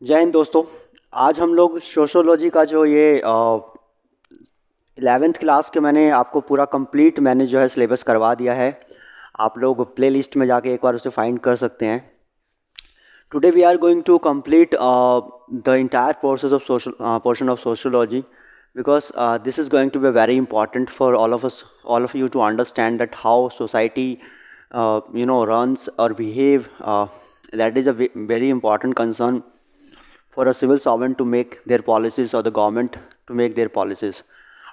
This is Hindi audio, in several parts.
जय हिंद दोस्तों। आज हम लोग सोशोलॉजी का जो ये 11th क्लास के मैंने जो है सिलेबस करवा दिया है। आप लोग प्ले लिस्ट में जाके एक बार उसे फाइंड कर सकते हैं। Today we are going to complete the entire process of portion of sociology because this is going to be very important for all of you to understand that how society runs or behave. That is a very important concern for a civil servant to make their policies or the government to make their policies.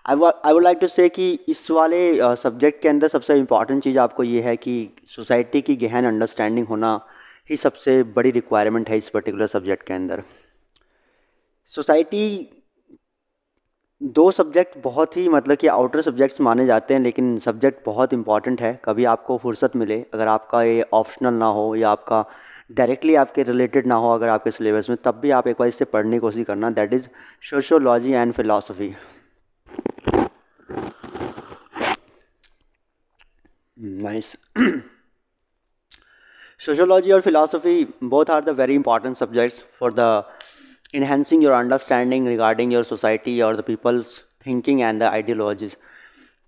I would like to say कि इस वाले सब्जेक्ट के अंदर सबसे इम्पॉर्टेंट चीज़ आपको ये है कि सोसाइटी की गहन अंडरस्टैंडिंग होना ही सबसे बड़ी रिक्वायरमेंट है इस पर्टिकुलर सब्जेक्ट के अंदर। सोसाइटी दो सब्जेक्ट बहुत ही मतलब कि आउटर सब्जेक्ट्स माने जाते हैं, लेकिन सब्जेक्ट बहुत इंपॉर्टेंट है। कभी आपको फुर्सत मिले, अगर आपका ये ऑप्शनल ना हो या आपका डायरेक्टली आपके रिलेटेड ना हो अगर आपके सिलेबस में, तब भी आप एक बार इससे पढ़ने की कोशिश करना। That is sociology and philosophy. Nice. Sociology और philosophy both are the very important subjects for the enhancing your understanding regarding your society or the people's thinking and the ideologies।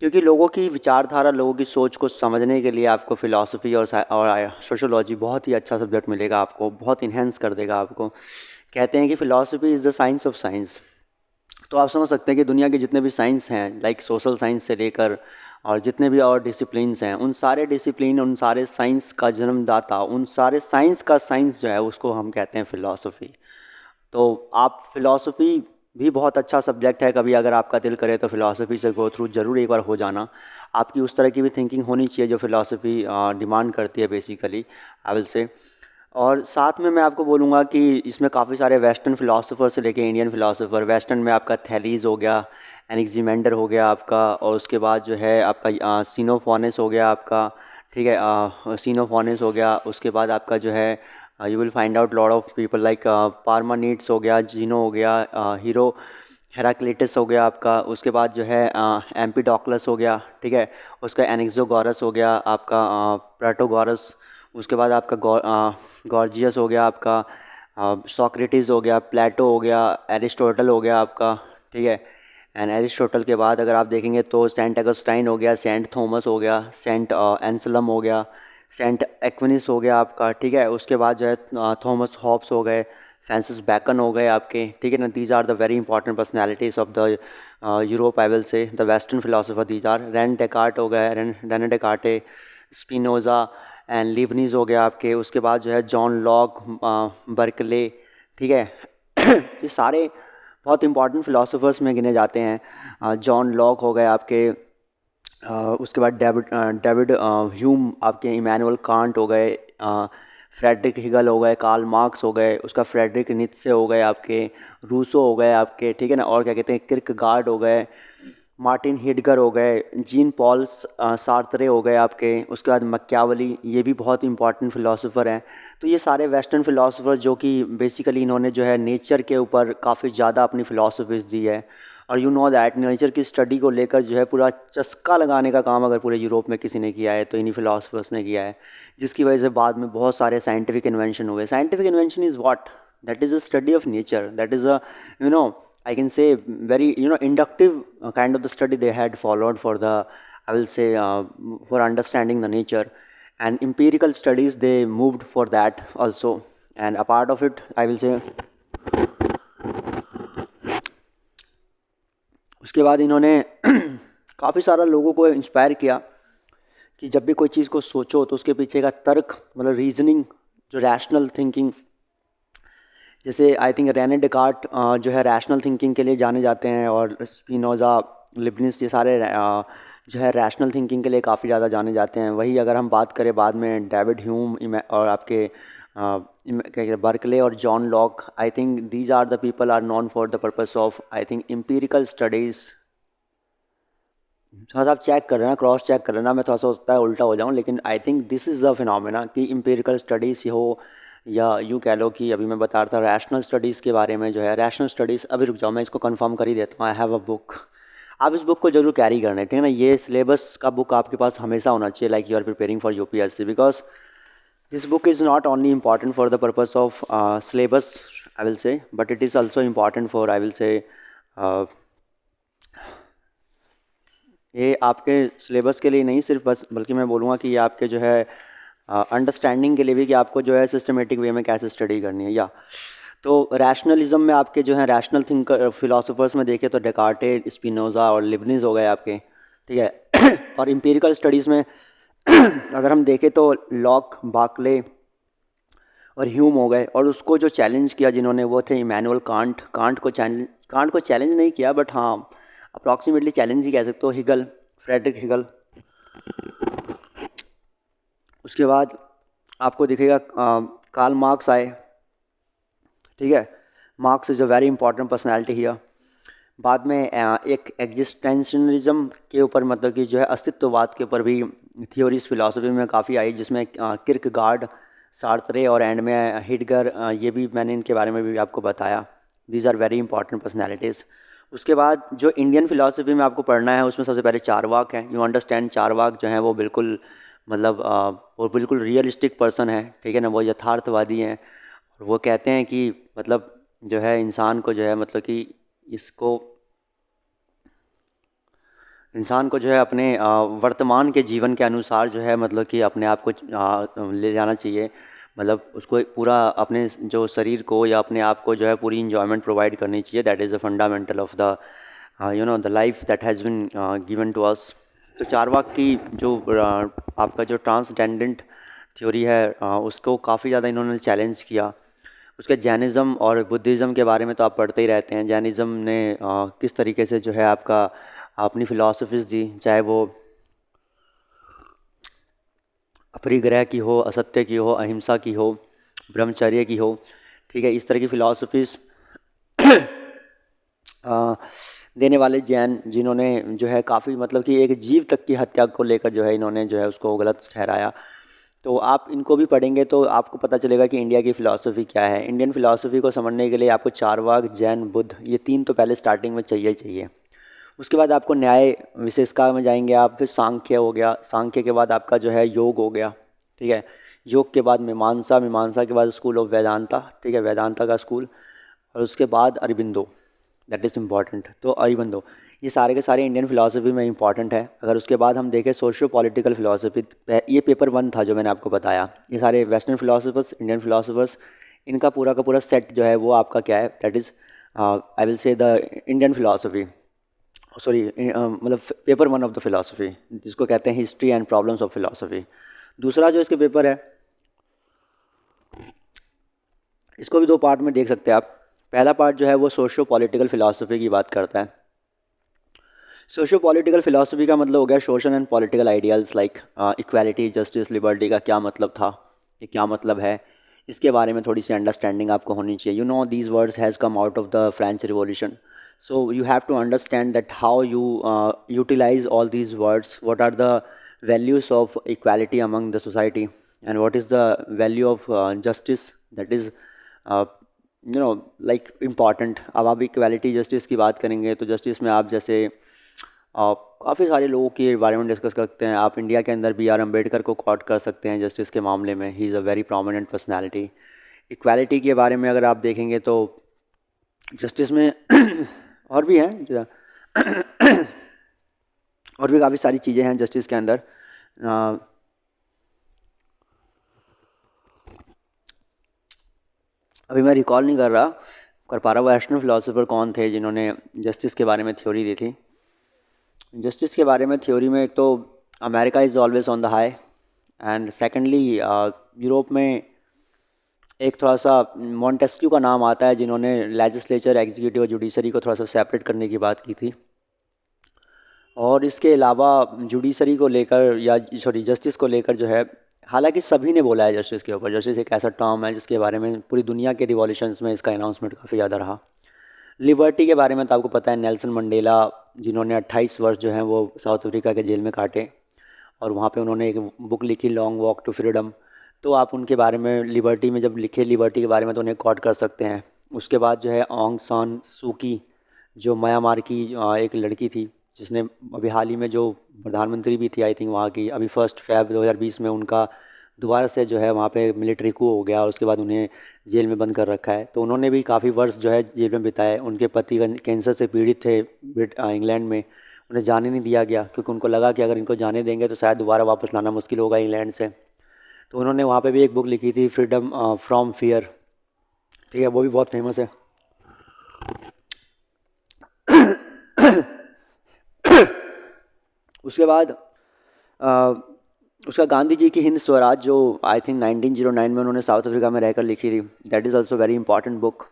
क्योंकि लोगों की विचारधारा, लोगों की सोच को समझने के लिए आपको फ़िलासफ़ी और सोशियोलॉजी बहुत ही अच्छा सब्जेक्ट मिलेगा, आपको बहुत इन्हेंस कर देगा आपको। कहते हैं कि philosophy is the science of science. तो आप समझ सकते हैं कि दुनिया के जितने भी साइंस हैं, लाइक सोशल साइंस से लेकर और जितने भी और डिसिप्लिन्स हैं, उन सारे डिसिप्लिन, उन सारे साइंस का जन्मदाता, उन सारे साइंस का साइंस जो है उसको हम कहते हैं फ़िलासफ़ी। तो आप फ़िलासफ़ी भी बहुत अच्छा सब्जेक्ट है। कभी अगर आपका दिल करे तो फ़िलासफ़ी से गो थ्रू ज़रूर एक बार हो जाना। आपकी उस तरह की भी थिंकिंग होनी चाहिए जो फ़िलासफ़ी डिमांड करती है बेसिकली, आई विल से। और साथ में मैं आपको बोलूँगा कि इसमें काफ़ी सारे वेस्टर्न फ़िलासफ़र से लेके इंडियन फ़िलासफ़र, वेस्टर्न में आपका थैलीज़ हो गया, एनेक्सिमेंडर हो गया आपका, और उसके बाद जो है आपका सीनोफोनेस हो गया आपका, ठीक है, सीनोफोनेस हो गया। उसके बाद आपका जो है you will find out lot of people like Parmenides हो गया, जीनो हो गया, हीरो हेराक्लिटस हो गया आपका। उसके बाद जो है एम्पीडोक्लस हो गया, ठीक है। उसका एनेक्सोगोरस हो गया आपका, प्लेटोगोरस। उसके बाद आपका गॉर्जियस हो गया आपका, सोक्रेटिस हो गया, प्लेटो हो गया, एरिस्टोटल हो गया आपका, ठीक है। एंड एरिस्टोटल के बाद अगर आप देखेंगे तो सेंट अगस्टाइन हो गया, सेंट थॉमस हो गया, सेंट एंसलम हो गया, सेंट एक्विनिस हो गया आपका, ठीक है। उसके बाद जो है थॉमस हॉब्स हो गए, फ्रांसिस बैकन हो गए आपके, ठीक है ना। These are the very important personalities of the Europe, I will say the western philosopher. These are Rene Descartes हो गए, Rene Descartes, Spinoza and Leibniz हो गया आपके। उसके बाद जो है जॉन लॉक, बर्कले, ठीक है। ये सारे बहुत इंपॉर्टेंट फ़िलासफ़र्स में गिने जाते हैं। जॉन लॉक हो गए आपके, उसके बाद डेविड ह्यूम आपके, इमैनुअल कांट हो गए, फ्रेडरिक हिगल हो गए, कार्ल मार्क्स हो गए, उसका फ्रेडरिक नीत्शे हो गए आपके, रूसो हो गए आपके, ठीक है ना। और क्या कहते हैं, किर्कगार्ड हो गए, मार्टिन हिडगर हो गए, जीन पॉल सार्त्रे हो गए आपके। उसके बाद मक्यावली, ये भी बहुत इंपॉर्टेंट फ़िलासफ़र हैं। तो ये सारे वेस्टर्न फ़िलासफ़र जो कि बेसिकली इन्होंने जो है नेचर के ऊपर काफ़ी ज़्यादा अपनी फ़िलासफ़ीज़ दी है। और यू नो दैट नेचर की स्टडी को लेकर जो है पूरा चस्का लगाने का काम अगर पूरे यूरोप में किसी ने किया है तो इन्हीं फ़िलासफ़र्स ने किया है, जिसकी वजह से बाद में बहुत सारे साइंटिफिक इन्वेंशन हुए। Scientific invention is what? That is a study of nature, that is a you know I can say very inductive kind of the study they had followed for the, I will say, for understanding the nature, and empirical studies they moved for that also. And a part of it, I will say, उसके बाद इन्होंने काफ़ी सारा लोगों को इंस्पायर किया कि जब भी कोई चीज़ को सोचो तो उसके पीछे का तर्क, मतलब रीजनिंग, जो रैशनल थिंकिंग। जैसे आई थिंक रेने डेकार्ट जो है रैशनल थिंकिंग के लिए जाने जाते हैं, और स्पिनोज़ा, लिबनिस, ये सारे जो है रैशनल थिंकिंग के लिए काफ़ी ज़्यादा जाने जाते हैं। वही अगर हम बात करें बाद में डेविड ह्यूम और आपके क्या कहते हैं बर्कले और John Locke, I think these are the people are known for the purpose of, I think, empirical studies. थोड़ा सा आप चेक कर लेना, क्रॉस चेक कर लेना, मैं थोड़ा सा होता है उल्टा हो जाऊँ, लेकिन I think this is the phenomena कि एम्पिरिकल स्टडीज़ हो, या यूँ कह लो कि अभी मैं बता रहा था रैशनल स्टडीज़ के बारे में। जो है रैशनल स्टडीज़, अभी रुक जाओ मैं इसको कंफर्म कर ही देता हूँ। आई हैव अ बुक, आप इस बुक को जरूर कैरी करना है, ठीक है ना। ये सिलेबस का बुक आपके पास हमेशा होना चाहिए, like you are preparing for UPSC, because this book is not only important for the purpose of syllabus I will say, but it is also important for, I will say, ये आपके सिलेबस के लिए नहीं सिर्फ बस, बल्कि मैं बोलूँगा कि ये आपके जो है अंडरस्टैंडिंग के लिए भी, कि आपको जो है सिस्टमेटिक वे में कैसे स्टडी करनी है। या तो रैशनलिज्म में आपके जो है रैशनल थिंकर फिलोसोफर्स में देखें तो डेकार्टे, स्पिनोज़ा और लिबनिज हो गए आपके, ठीक है। और एम्पिरिकल स्टडीज़ में अगर हम देखें तो लॉक, बार्कले और ह्यूम हो गए। और उसको जो चैलेंज किया जिन्होंने वो थे इमैनुअल कांट। कांट को चैलेंज नहीं किया, बट हाँ अप्रॉक्सीमेटली चैलेंज ही कह सकते हो, हिगल, फ्रेडरिक हिगल। उसके बाद आपको दिखेगा कार्ल मार्क्स आए, ठीक है। Marks is a very important personality here. बाद में एक एग्जिस्टेंशनलिज्म के ऊपर, मतलब कि जो है अस्तित्ववाद के ऊपर भी थियोरीज फिलॉसफी में काफ़ी आई, जिसमें किर्कगार्ड, सार्त्रे और एंड में हिडगर, ये भी मैंने इनके बारे में भी आपको बताया। These are very important personalities. उसके बाद जो इंडियन फिलॉसफी में आपको पढ़ना है उसमें सबसे पहले चारवाक हैं। यू अंडरस्टैंड, चारवाक जो हैं वो बिल्कुल मतलब वो बिल्कुल रियलिस्टिक पर्सन है, ठीक है ना, वो यथार्थवादी हैं। और वो कहते हैं कि मतलब जो है इंसान को जो है मतलब कि इसको इंसान को जो है अपने वर्तमान के जीवन के अनुसार जो है मतलब कि अपने आप को ले जाना चाहिए। मतलब उसको पूरा अपने जो शरीर को या अपने आप को जो है पूरी इंजॉयमेंट प्रोवाइड करनी चाहिए। That is the fundamental of the the life that has been given to us. तो चारवाक की जो आपका जो ट्रांसडेंडेंट थ्योरी है उसको काफ़ी ज़्यादा इन्होंने चैलेंज किया। उसके जैनिज़्म और बुद्धिज़्म के बारे में तो आप पढ़ते ही रहते हैं। जैनिज़्म ने किस तरीके से जो है आपका अपनी फ़िलासफ़ीज़ दी, चाहे वो अपरिग्रह की हो, असत्य की हो, अहिंसा की हो, ब्रह्मचर्य की हो, ठीक है। इस तरह की फ़िलासफ़ीज़ देने वाले जैन, जिन्होंने जो है काफ़ी मतलब कि एक जीव तक की हत्या को लेकर जो है इन्होंने जो है उसको गलत ठहराया। तो आप इनको भी पढ़ेंगे तो आपको पता चलेगा कि इंडिया की फ़िलासफ़ी क्या है। इंडियन फ़िलासफ़ी को समझने के लिए आपको चारवाक, जैन, बुद्ध, ये तीन तो पहले स्टार्टिंग में चाहिए ही चाहिए। उसके बाद आपको न्याय विशेषता में जाएंगे आप, फिर सांख्य हो गया, सांख्य के बाद आपका जो है योग हो गया, ठीक है। योग के बाद मीमांसा, मीमांसा के बाद स्कूल ऑफ वेदांता, ठीक है, वेदांता का स्कूल। और उसके बाद अरबिंदो, दैट इज़ इम्पॉर्टेंट। तो अरबिंदो ये सारे के सारे इंडियन फिलोसफी में इंपॉर्टेंट है। अगर उसके बाद हम देखें सोशियो पॉलिटिकल फिलोसफी, ये पेपर 1 था जो मैंने आपको बताया। ये सारे वेस्टर्न फिलोसफर्स, इंडियन फिलोसफर्स, इनका पूरा का पूरा सेट जो है वो आपका क्या है, that is I will say the Indian philosophy, sorry मतलब पेपर 1 ऑफ द फिलोसफी, जिसको कहते हैं history and problems of philosophy. दूसरा जो इसके पेपर है, इसको भी 2 पार्ट में देख सकते हैं आप। पहला पार्ट जो है वो सोशियो पॉलिटिकल फ़िलासफ़ी की बात करता है। सोशियो पॉलिटिकल फ़िलासफ़ी का मतलब हो गया social and political ideals like equality, justice, liberty का क्या मतलब था, ये क्या मतलब है, इसके बारे में थोड़ी सी अंडरस्टैंडिंग आपको होनी चाहिए। You know these words has come out of the French revolution, so you have to understand that how you utilize all these words, what are the values of equality among the society, and what is the value of justice, that is like important। अब आप इक्वालिटी जस्टिस की बात करेंगे तो जस्टिस में आप जैसे काफ़ी सारे लोगों के बारे में डिस्कस करते हैं। आप इंडिया के अंदर B.R. अम्बेडकर को कोट कर सकते हैं जस्टिस के मामले में, he is a very prominent personality. Equality के बारे में अगर आप देखेंगे तो जस्टिस में और भी हैं और भी काफ़ी सारी चीज़ें हैं जस्टिस के अंदर। अभी मैं रिकॉल नहीं कर पा रहा वेस्टर्न फिलोसोफर कौन थे जिन्होंने जस्टिस के बारे में थ्योरी दी थी। जस्टिस के बारे में थ्योरी में एक तो America is always on the high, and secondly Europe में एक थोड़ा सा मॉन्टेस्क्यू का नाम आता है, जिन्होंने लेजिस्लेचर, एग्जीक्यूटिव और जुडिशरी को थोड़ा सा सेपरेट करने की बात की थी। और इसके अलावा जुडिशरी को लेकर या सॉरी जस्टिस को लेकर जो है, हालांकि सभी ने बोला है जस्टिस के ऊपर, जस्टिस एक ऐसा टर्म है जिसके बारे में पूरी दुनिया के रिवॉल्यूशंस में इसका अनाउंसमेंट काफ़ी ज़्यादा रहा। लिबर्टी के बारे में तो आपको पता है, नेल्सन मंडेला, जिन्होंने 28 वर्ष जो हैं वो साउथ अफ्रीका के जेल में काटे, और वहाँ पे उन्होंने एक बुक लिखी लॉन्ग वॉक टू फ्रीडम। तो आप उनके बारे में लिबर्टी में जब लिखे लिबर्टी के बारे में तो उन्हें कोट कर सकते हैं। उसके बाद जो है ऑंग सान सूकी, जो म्यांमार की एक लड़की थी, जिसने अभी हाल ही में जो प्रधानमंत्री भी थी आई थिंक वहाँ की, अभी 1 फ़रवरी 2020 में उनका दोबारा से जो है वहाँ पे मिलिट्री कू हो गया और उसके बाद उन्हें जेल में बंद कर रखा है। तो उन्होंने भी काफ़ी वर्ष जो है जेल में बिताए। उनके पति कैंसर से पीड़ित थे इंग्लैंड में, उन्हें जाने नहीं दिया गया क्योंकि उनको लगा कि अगर इनको जाने देंगे तो शायद दोबारा वापस लाना मुश्किल होगा इंग्लैंड से। तो उन्होंने वहाँ पे भी एक बुक लिखी थी, फ्रीडम फ्रॉम फियर, ठीक है, वो भी बहुत फेमस है। उसके बाद अ, उसका गांधी जी की हिंद स्वराज जो आई थिंक 1909 में उन्होंने साउथ अफ्रीका में रहकर लिखी थी, that is also very important book,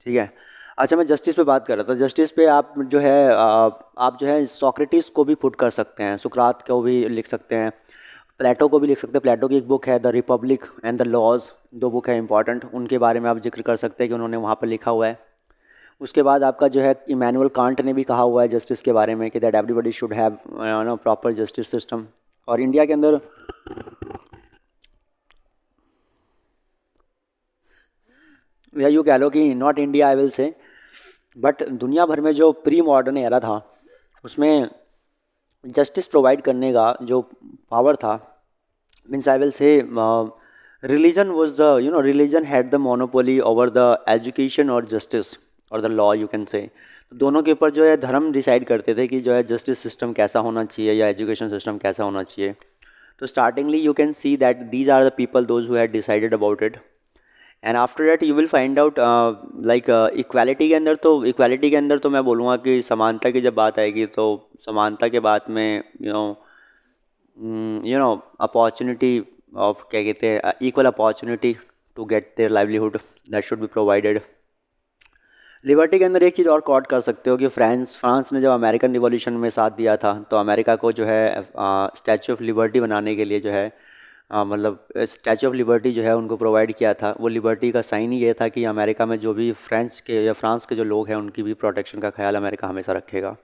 ठीक है। अच्छा, मैं जस्टिस पे बात कर रहा था। जस्टिस पे आप जो है आप जो है सोक्रेटिस को भी पुट कर सकते हैं, सुकरात को भी लिख सकते हैं, प्लेटो को भी लिख सकते हैं। प्लेटो की एक बुक है the Republic and the Laws, दो बुक है इंपॉर्टेंट, उनके बारे में आप जिक्र कर सकते हैं कि उन्होंने वहाँ पर लिखा हुआ है। उसके बाद आपका जो है इमैनुअल कांट ने भी कहा हुआ है जस्टिस के बारे में कि that everybody should have no proper justice system. और इंडिया के अंदर या यूँ कह लो कि not India I will say, but दुनिया भर में जो प्री मॉडर्न एरा था उसमें जस्टिस प्रोवाइड करने का जो पावर था, मीन्स आई विल से religion was the religion had the monopoly over the education और जस्टिस और the law, you can say. तो दोनों के ऊपर जो है धर्म डिसाइड करते थे कि जो है जस्टिस सिस्टम कैसा होना चाहिए या एजुकेशन सिस्टम कैसा होना चाहिए। तो startingly you can see that these are the people those who had decided about it, and after that you will find out like equality के अंदर। तो इक्वालिटी के अंदर तो मैं बोलूँगा कि समानता की जब बात आएगी तो समानता के बात में अपॉर्चुनिटी ऑफ क्या कहते हैं equal opportunity to get their livelihood that should be provided. Liberty के अंदर एक चीज़ और कॉट कर सकते हो कि फ्रांस ने जब अमेरिकन रिवॉल्यूशन में साथ दिया था तो अमेरिका को जो है स्टैचू ऑफ लिबर्टी बनाने के लिए जो है मतलब स्टैचू ऑफ लिबर्टी जो है उनको प्रोवाइड किया था। वो लिबर्टी का साइन ही ये था कि अमेरिका में जो भी फ्रांस के जो लोग हैं उनकी भी प्रोटेक्शन का ख्याल अमेरिका हमेशा रखेगा।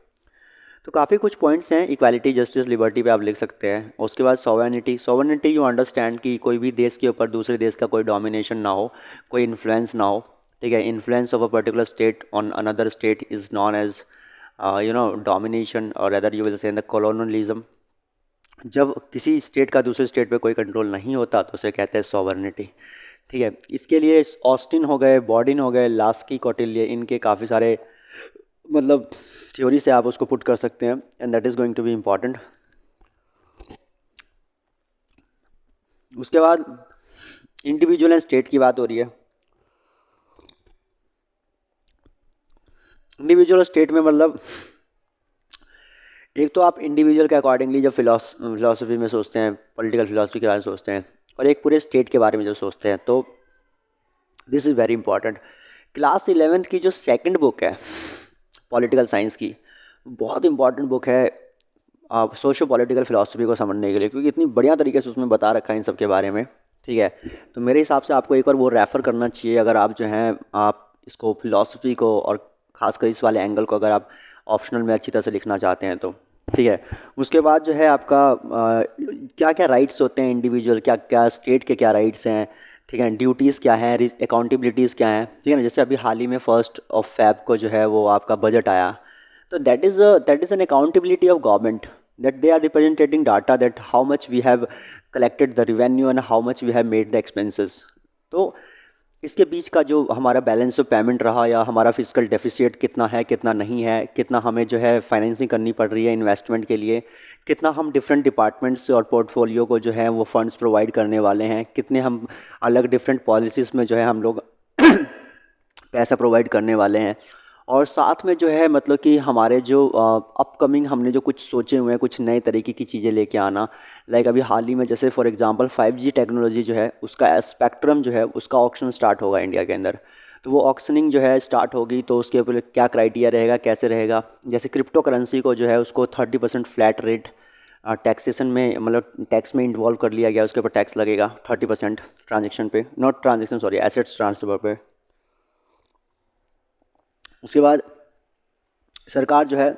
तो काफ़ी कुछ पॉइंट्स हैं इक्वालिटी जस्टिस लिबर्टी पे आप लिख सकते हैं। उसके बाद सोवरेनिटी यू अंडरस्टैंड कि कोई भी देश के ऊपर दूसरे देश का कोई डोमिनेशन ना हो, कोई इन्फ्लुएंस ना हो, ठीक है। Influence of a particular state on another state is known as domination और other you will say the colonialism. जब किसी स्टेट का दूसरे स्टेट पे कोई कंट्रोल नहीं होता तो उसे कहते हैं सॉवरेनिटी, ठीक है। इसके लिए ऑस्टिन हो गए, बॉर्डिन हो गए, लास्की, कौटिल्य, इनके काफ़ी सारे मतलब थ्योरी से आप उसको पुट कर सकते हैं, and that is going to be important. उसके बाद इंडिविजुअल एंड स्टेट की बात हो रही है। इंडिविजुअल और स्टेट में मतलब एक तो आप इंडिविजुअल के अकॉर्डिंगली जब फिलॉसफी में सोचते हैं, पॉलिटिकल फिलॉसफी के बारे में सोचते हैं, और एक पूरे स्टेट के बारे में जब सोचते हैं, तो this is very important. Class 11th की जो सेकंड बुक है पॉलिटिकल साइंस की, बहुत इंपॉर्टेंट बुक है आप सोशो पॉलिटिकल फिलॉसफी को समझने के लिए, क्योंकि इतनी बढ़िया तरीके से उसमें बता रखा है इन सब के बारे में, ठीक है। तो मेरे हिसाब से आपको एक बार वो रेफ़र करना चाहिए अगर आप जो हैं आप इसको फिलॉसफी को और ख़ासकर इस वाले एंगल को अगर आप ऑप्शनल में अच्छी तरह से लिखना चाहते हैं तो, ठीक है। उसके बाद जो है आपका क्या क्या राइट्स होते हैं इंडिविजुअल, क्या क्या स्टेट के क्या राइट्स हैं, ठीक है, ड्यूटीज़ क्या हैं, अकाउंटेबिलिटीज़ क्या हैं, ठीक है ना। जैसे अभी हाल ही में 1 फ़रवरी को जो है वो आपका बजट आया, तो that is an accountability of government, that they are representing data that how much we have collected the revenue and how much we have made the expenses। तो इसके बीच का जो हमारा बैलेंस ऑफ पेमेंट रहा या हमारा फिजिकल डेफिसिट कितना है कितना नहीं है, कितना हमें जो है फाइनेंसिंग करनी पड़ रही है इन्वेस्टमेंट के लिए, कितना हम डिफरेंट डिपार्टमेंट्स और पोर्टफोलियो को जो है वो फंड्स प्रोवाइड करने वाले हैं, कितने हम अलग डिफरेंट पॉलिसीज़ में जो है हम लोग पैसा प्रोवाइड करने वाले हैं। और साथ में जो है मतलब कि हमारे जो अपकमिंग हमने जो कुछ सोचे हुए हैं, कुछ नए तरीके की चीज़ें लेके आना, लाइक अभी हाल ही में जैसे फॉर एग्जांपल 5G टेक्नोलॉजी जो है उसका स्पेक्ट्रम जो है उसका ऑक्शन स्टार्ट होगा इंडिया के अंदर। तो वो ऑक्शनिंग जो है स्टार्ट होगी तो उसके ऊपर क्या क्राइटेरिया रहेगा, कैसे रहेगा। जैसे क्रिप्टो करेंसी को जो है उसको 30% फ्लैट रेट टैक्सेशन में मतलब टैक्स में इन्वॉल्व कर लिया गया, उसके ऊपर टैक्स लगेगा 30% ट्रांजेक्शन पे, not transaction sorry assets transfer पे। उसके बाद सरकार जो है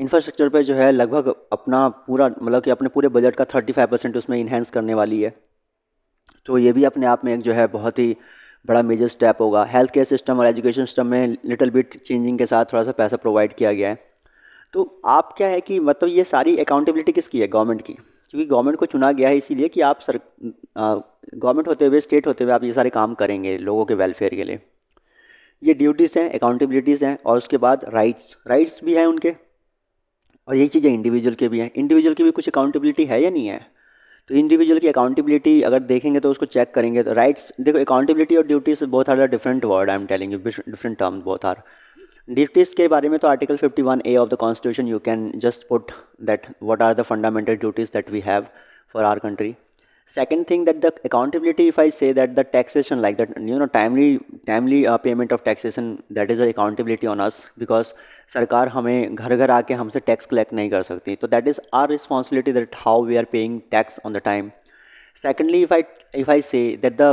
इंफ्रास्ट्रक्चर पे जो है लगभग अपना पूरा मतलब कि अपने पूरे बजट का 35% उसमें इन्हेंस करने वाली है। तो ये भी अपने आप में एक जो है बहुत ही बड़ा मेजर स्टेप होगा। हेल्थ केयर सिस्टम और एजुकेशन सिस्टम में लिटिल बिट चेंजिंग के साथ थोड़ा सा पैसा प्रोवाइड किया गया है। तो आप क्या है कि मतलब ये सारी अकाउंटेबिलिटी किसकी है, गवर्नमेंट की, क्योंकि गवर्नमेंट को चुना गया है इसीलिए कि आप सर गवर्नमेंट होते हुए, स्टेट होते हुए आप ये सारे काम करेंगे लोगों के वेलफेयर के लिए। ये ड्यूटीज़ हैं, अकाउंटेबिलिटीज़ हैं, और उसके बाद राइट्स, राइट्स भी हैं उनके, और यही चीज़ें इंडिविजुअल के भी हैं। इंडिविजुअल की भी कुछ अकाउंटेबिलिटी है या नहीं है? तो इंडिविजुअल की अकाउंटेबिलिटी अगर देखेंगे तो उसको चेक करेंगे तो राइट्स देखो, अकाउंटेबिलिटी और duties both are the different word, I am telling you, different terms both are. Duties के बारे में तो article 51A of the constitution you can just put that what are the fundamental duties that we have for our country. Second thing, that the accountability, if I say that the taxation, like that, timely payment of taxation, that is a accountability on us, because सरकार हमें घर घर आके हमसे टैक्स कलेक्ट नहीं कर सकती, तो that is our responsibility that how we are paying tax on the time. Secondly, if I say that the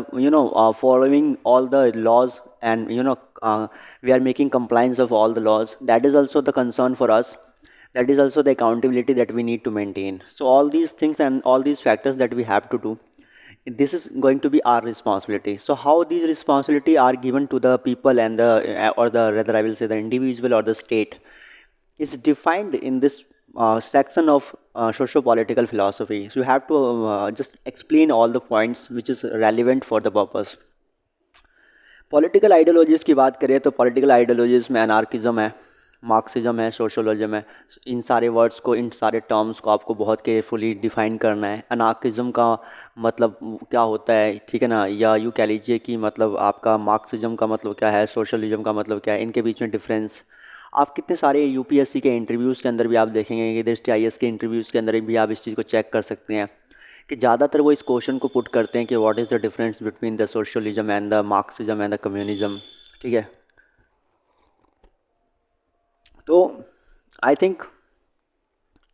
following all the laws, and we are making compliance of all the laws, that is also the concern for us. That is also the accountability that we need to maintain. So all these things and all these factors that we have to do, this is going to be our responsibility. So how these responsibility are given to the people and the or the rather I will say the individual or the state, is defined in this section of socio-political philosophy. So you have to just explain all the points which is relevant for the purpose. Political ideologies की बात करें तो पॉलिटिकल आइडियोलॉजीज़ में अनार्किज्म है, मार्क्सिज्म है, सोशलिज्म है। इन सारे वर्ड्स को, इन सारे टर्म्स को आपको बहुत केयरफुली डिफाइन करना है। अनार्किज्म का मतलब क्या होता है, ठीक है ना, या यूँ कह लीजिए कि मतलब आपका मार्क्सिज्म का मतलब क्या है, सोशलिज्म का मतलब क्या है, इनके बीच में डिफरेंस आप कितने सारे यूपीएससी के इंटरव्यूज़ के अंदर भी आप देखेंगे कि दृष्टि आईएएस के इंटरव्यूज़ के अंदर भी आप इस चीज़ को चेक कर सकते हैं कि ज़्यादातर वो इस क्वेश्चन को पुट करते हैं कि what is the difference between the socialism and the Marxism and the communism, ठीक है। तो I think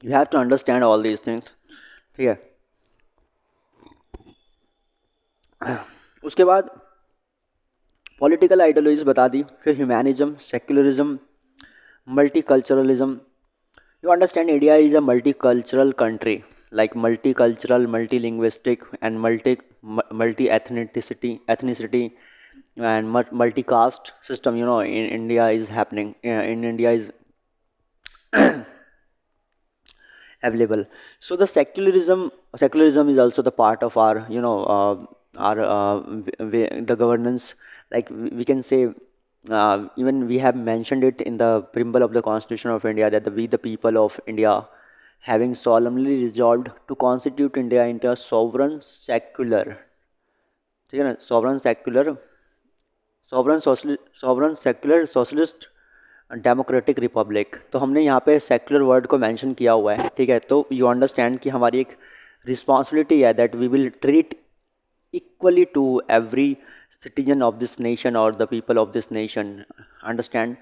you have to understand all these things, ठीक है। उसके बाद पॉलिटिकल आइडियोलॉजीज बता दी, फिर humanism, secularism, multiculturalism. You understand India is a multicultural country, like multicultural, multilinguistic, and multi ethnicity and multi caste system. In India is happening. In India is available. So the secularism is also the part of our the governance. Like we can say. Even we have mentioned it in the preamble of the Constitution of India that we the people of India having solemnly resolved to constitute India into a sovereign secular, ठीक है ना, sovereign secular socialist democratic Republic. तो हमने यहाँ पे सेक्युलर वर्ड को मेंशन किया हुआ है, ठीक है। तो यू अंडरस्टैंड कि हमारी एक रिस्पॉन्सिबिलिटी है that we will treat equally to every citizen of this nation or the people of this nation, understand.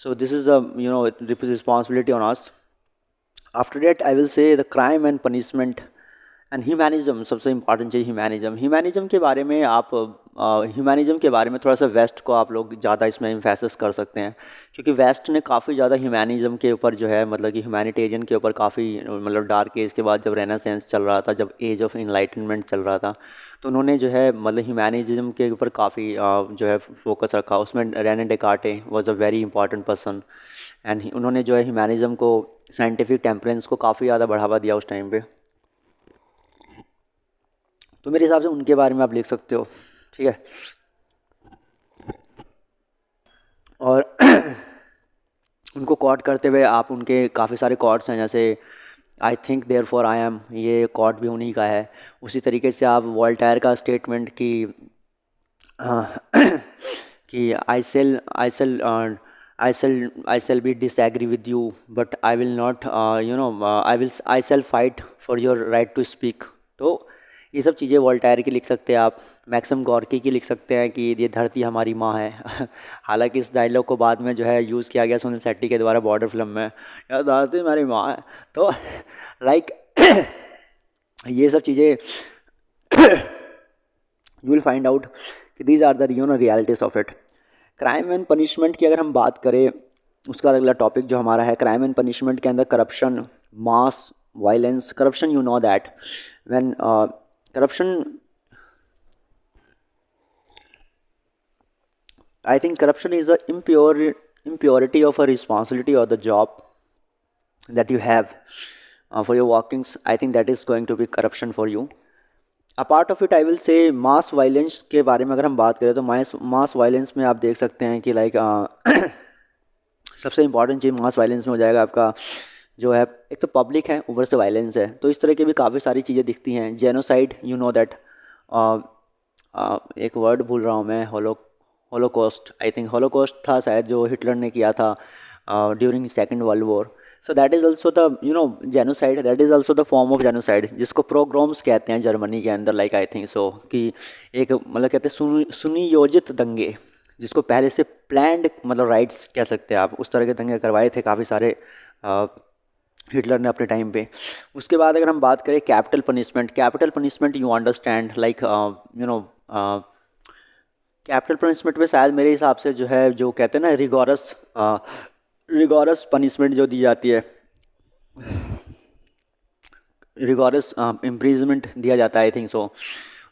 So this is the responsibility on us. After that I will say the crime and punishment and humanism, सबसे इंपॉर्टेंट चीज़ ह्यूमैनिज्म के बारे में आप ह्यूमैनिज्म के बारे में थोड़ा सा वेस्ट को आप लोग ज़्यादा इसमें एम्फेसिस कर सकते हैं, क्योंकि वेस्ट ने काफ़ी ज़्यादा ह्यूमैनिज्म के ऊपर जो है मतलब कि ह्यूमैनिटेरियन के ऊपर काफ़ी मतलब डार्क एज के बाद जब रेनेसेंस चल रहा था, जब एज ऑफ इनलाइटनमेंट चल रहा था, तो उन्होंने जो है मतलब ह्यूमैनिज्म के ऊपर काफ़ी जो है फोकस रखा। उसमें Rene Descartes was a very important person, and उन्होंने जो है ह्यूमैनिज्म को, साइंटिफिक टेम्परेंस को काफ़ी ज़्यादा बढ़ावा दिया उस टाइम पे। तो मेरे हिसाब से उनके बारे में आप लिख सकते हो, ठीक है। और उनको कोट करते हुए आप उनके काफ़ी सारे कोट्स हैं, जैसे I think therefore I am, ये कोट भी उन्हीं का है। उसी तरीके से आप वॉल्टेयर का स्टेटमेंट कि I shall be disagree with you but I will not I shall fight for your right to speak. तो ये सब चीज़ें वॉल्टेयर की लिख सकते हैं आप। मैक्सिम गॉर्की की लिख सकते हैं कि ये धरती हमारी माँ है। हालांकि इस डायलॉग को बाद में जो है यूज़ किया गया सुनील शेट्टी के द्वारा बॉर्डर फिल्म में, यार धरती हमारी माँ है। तो लाइक ये सब चीज़ें यू विल फाइंड आउट कि these are the realities of it. Crime and punishment की अगर हम बात करें, उसका अगला टॉपिक जो हमारा है क्राइम एंड पनिशमेंट के अंदर corruption, mass violence. Corruption, you know that when corruption, I think corruption is the impurity of a responsibility or the job that you have, for your workings, I think that is going to be corruption for you. Apart of it I will से मास वायलेंस के बारे में अगर हम बात करें तो मास वायलेंस में आप देख सकते हैं कि लाइक सबसे इंपॉर्टेंट चीज़ मास वायलेंस में हो जाएगा आपका जो है, एक तो पब्लिक है ऊपर से वायलेंस है, तो इस तरह की भी काफ़ी सारी चीज़ें दिखती हैं. जेनोसाइड, यू नो दैट, एक वर्ड भूल रहा हूँ मैं, होलोकॉस्ट, आई थिंक होलोकॉस्ट था शायद जो हिटलर ने किया था during second world war. So that is also the genocide, that is also the form of genocide, जिसको प्रोग्राम्स कहते हैं जर्मनी के अंदर, लाइक आई थिंक सो, कि एक मतलब कहते हैं सुनियोजित दंगे, जिसको पहले से प्लान्ड मतलब राइट्स कह सकते हैं आप, उस तरह के दंगे करवाए थे काफ़ी सारे हिटलर ने अपने टाइम पे. उसके बाद अगर हम बात करें capital punishment you understand like capital punishment में शायद मेरे हिसाब से जो है, जो कहते हैं ना रिगोरस पनिशमेंट जो दी जाती है, रिगोरस इम्प्रिजमेंट दिया जाता है आई थिंक सो.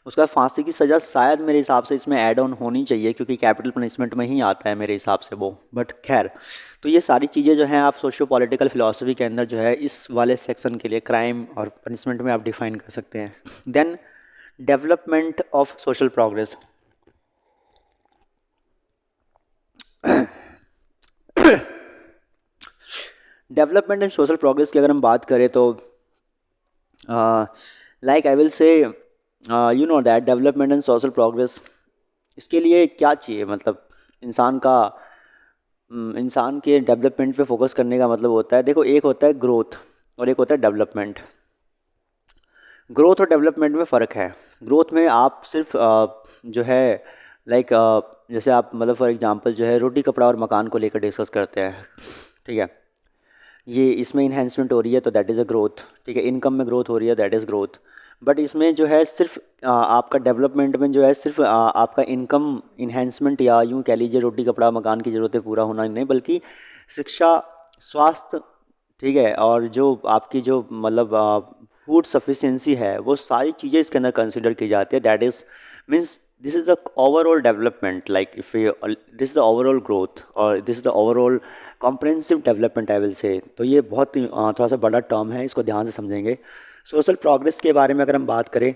उसका फांसी की सज़ा शायद मेरे हिसाब से इसमें ऐड ऑन होनी चाहिए, क्योंकि कैपिटल पनिशमेंट में ही आता है मेरे हिसाब से वो, बट खैर. तो ये सारी चीज़ें जो हैं आप सोशियो पॉलिटिकल फिलॉसफी के अंदर जो है इस वाले सेक्शन के लिए क्राइम और पनिशमेंट में आप डिफाइन कर सकते हैं. Then development of social progress. Development and social progress की अगर हम बात करें तो like I will say you know that development and social progress, इसके लिए क्या चाहिए, मतलब इंसान के डेवलपमेंट पे फोकस करने का मतलब होता है, देखो एक होता है ग्रोथ और एक होता है डेवलपमेंट. ग्रोथ और डेवलपमेंट में फ़र्क है. ग्रोथ में आप सिर्फ जो है लाइक जैसे आप मतलब फॉर एग्जांपल जो है रोटी कपड़ा और मकान को लेकर डिस्कस करते हैं, ठीक है, ये इसमें इन्हेंसमेंट हो रही है तो दैट इज़ अ ग्रोथ, ठीक है, इनकम में ग्रोथ हो रही है दैट इज़ ग्रोथ. बट इसमें जो है सिर्फ आपका डेवलपमेंट में जो है सिर्फ आपका इनकम इन्हेंसमेंट या यूँ कह लीजिए रोटी कपड़ा मकान की ज़रूरतें पूरा होना नहीं, बल्कि शिक्षा, स्वास्थ्य, ठीक है, और जो आपकी जो मतलब फूड सफिशिएंसी है, वो सारी चीज़ें इसके अंदर कंसिडर की जाती है. That is means this is the overall development, like if this is the overall growth और this is the overall comprehensive development I will say. तो ये बहुत ही थोड़ा सा बड़ा टर्म है, इसको ध्यान से समझेंगे. सोशल प्रोग्रेस के बारे में अगर हम बात करें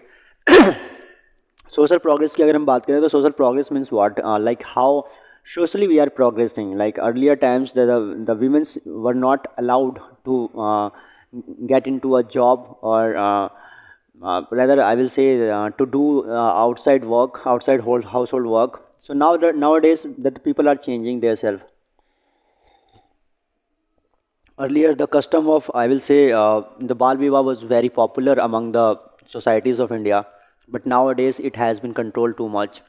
सोशल प्रोग्रेस की अगर हम बात करें तो social progress means what, like how socially we are progressing. Like earlier times the women were not allowed to get into a job or rather I will say to do outside work, outside household work. So nowadays that the people are changing themselves. Earlier the custom of I will say the bal vivaah was very popular among the societies of India, but nowadays it has been controlled too much.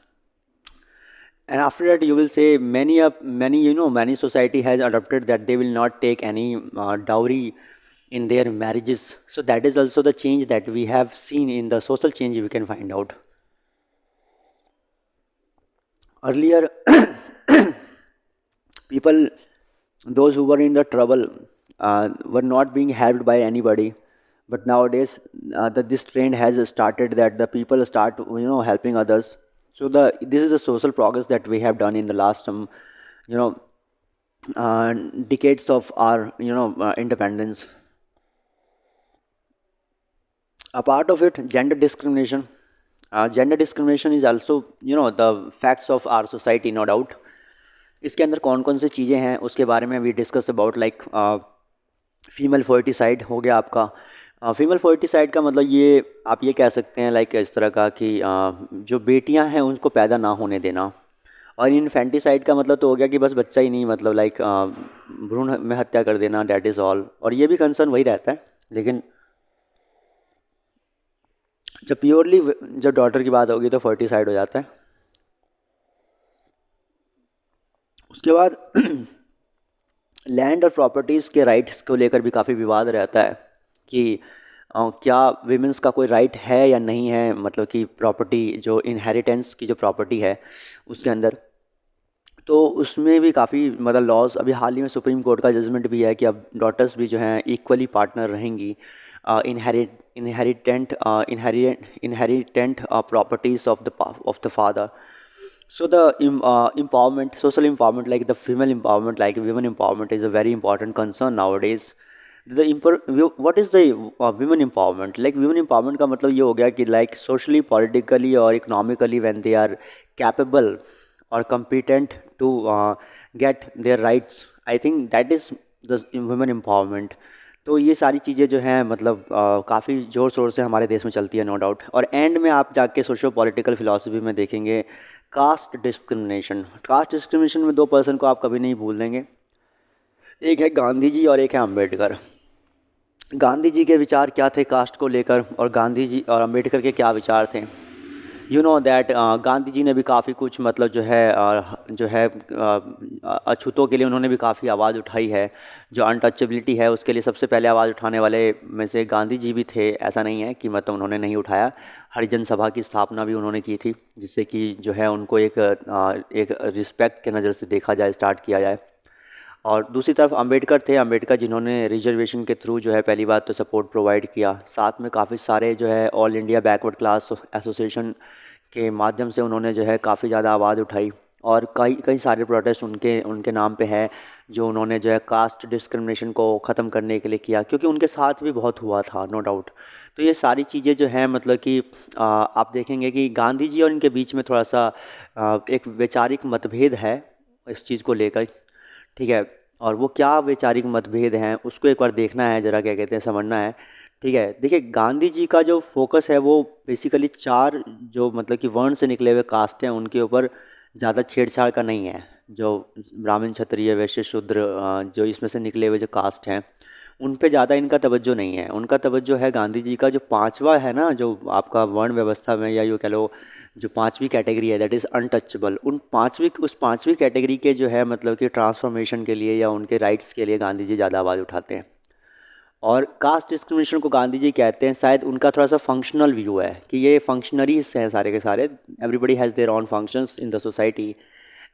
And after that you will say many society has adopted that they will not take any dowry in their marriages. So that is also the change that we have seen in the social change we can find out. Earlier people, those who were in the trouble, were not being helped by anybody, but nowadays that this trend has started that the people start helping others. So this is the social progress that we have done in the last you know decades of our independence. A part of it, gender discrimination. Gender discrimination is also the facts of our society, no doubt. इसके अंदर कौन कौन सी चीज़ें हैं उसके बारे में we discuss about, like female foeticide हो गया आपका. फीमेल फोर्टिसाइड का मतलब ये आप ये कह सकते हैं लाइक इस तरह का कि जो बेटियां हैं उनको पैदा ना होने देना. और इन्फेंटिसाइड का मतलब तो हो गया कि बस बच्चा ही नहीं, मतलब लाइक भ्रूण में हत्या कर देना, डैट इज़ ऑल. और ये भी कंसर्न वही रहता है, लेकिन जब प्योरली जब डॉटर की बात होगी तो फोर्टिसाइड हो जाता है. उसके बाद लैंड और प्रॉपर्टीज़ के राइट्स को लेकर भी काफ़ी विवाद रहता है कि क्या वीमेंस का कोई राइट है या नहीं है, मतलब कि प्रॉपर्टी जो इनहेरिटेंस की जो प्रॉपर्टी है उसके अंदर. तो उसमें भी काफ़ी मतलब लॉज, अभी हाल ही में सुप्रीम कोर्ट का जजमेंट भी है कि अब डॉटर्स भी जो हैं इक्वली पार्टनर रहेंगी inherent properties of the father. So the empowerment, social empowerment, like the female empowerment, like women empowerment, is a very important concern nowadays. What is the women empowerment? Like women empowerment का मतलब ये हो गया कि लाइक सोशली, पॉलिटिकली और economically when they are capable और competent to get their rights, I think that is the women empowerment. तो ये सारी चीज़ें जो हैं मतलब काफ़ी ज़ोर शोर से हमारे देश में चलती है, नो डाउट। और एंड में आप जाके सोशो पॉलिटिकल फिलोसफी में देखेंगे कास्ट डिस्क्रिमिनेशन। कास्ट डिस्क्रिमिनेशन में दो पर्सन को आप कभी नहीं भूल देंगे, एक है गांधी जी और एक है अम्बेडकर। गांधी जी के विचार क्या थे कास्ट को लेकर, और गांधी जी और अम्बेडकर के क्या विचार थे? You know that Gandhi ji ने भी काफ़ी कुछ मतलब जो है अछूतों के लिए उन्होंने भी काफ़ी आवाज़ उठाई है। जो अनटचेबिलिटी है उसके लिए सबसे पहले आवाज़ उठाने वाले में से गांधी जी भी थे। ऐसा नहीं है कि मतलब उन्होंने नहीं उठाया। हरिजन सभा की स्थापना भी उन्होंने की थी, जिससे कि जो है उनको एक रिस्पेक्ट के नज़र से देखा जाए, स्टार्ट किया जाए। और दूसरी तरफ अम्बेडकर थे, अम्बेडकर जिन्होंने रिजर्वेशन के थ्रू जो है पहली बात तो सपोर्ट प्रोवाइड किया, साथ में काफ़ी सारे जो है all India backward class association के माध्यम से उन्होंने जो है काफ़ी ज़्यादा आवाज़ उठाई। और कई कई सारे प्रोटेस्ट उनके उनके नाम पे है, जो उन्होंने जो है कास्ट डिस्क्रिमिनेशन को ख़त्म करने के लिए किया, क्योंकि उनके साथ भी बहुत हुआ था, नो डाउट। तो ये सारी चीज़ें जो हैं मतलब कि आप देखेंगे कि गांधी जी और इनके बीच में थोड़ा सा एक वैचारिक मतभेद है इस चीज़ को लेकर, ठीक है। और वो क्या वैचारिक मतभेद हैं उसको एक बार देखना है, ज़रा क्या कहते हैं समझना है, ठीक है। देखिए गांधी जी का जो फोकस है वो बेसिकली चार जो मतलब कि वर्ण से निकले हुए कास्ट हैं उनके ऊपर ज़्यादा छेड़छाड़ का नहीं है। जो ब्राह्मण, क्षत्रिय, वैश्य, शूद्र, जो इसमें से निकले हुए जो कास्ट हैं उन पे ज़्यादा इनका तवज्जो नहीं है। उनका तवज्जो है गांधी जी का जो पांचवा है ना, जो आपका वर्ण व्यवस्था में, या यूँ कह लो जो पांचवी कैटेगरी है दैट इज़ अनटचेबल, उस पांचवी कैटेगरी के जो है मतलब कि ट्रांसफॉर्मेशन के लिए या उनके राइट्स के लिए गांधी जी ज़्यादा आवाज़ उठाते हैं। और कास्ट डिस्क्रिमिनेशन को गांधी जी कहते हैं, शायद उनका थोड़ा सा फंक्शनल व्यू है कि ये फंक्शनरीज हैं सारे के सारे, everybody has their own functions in the society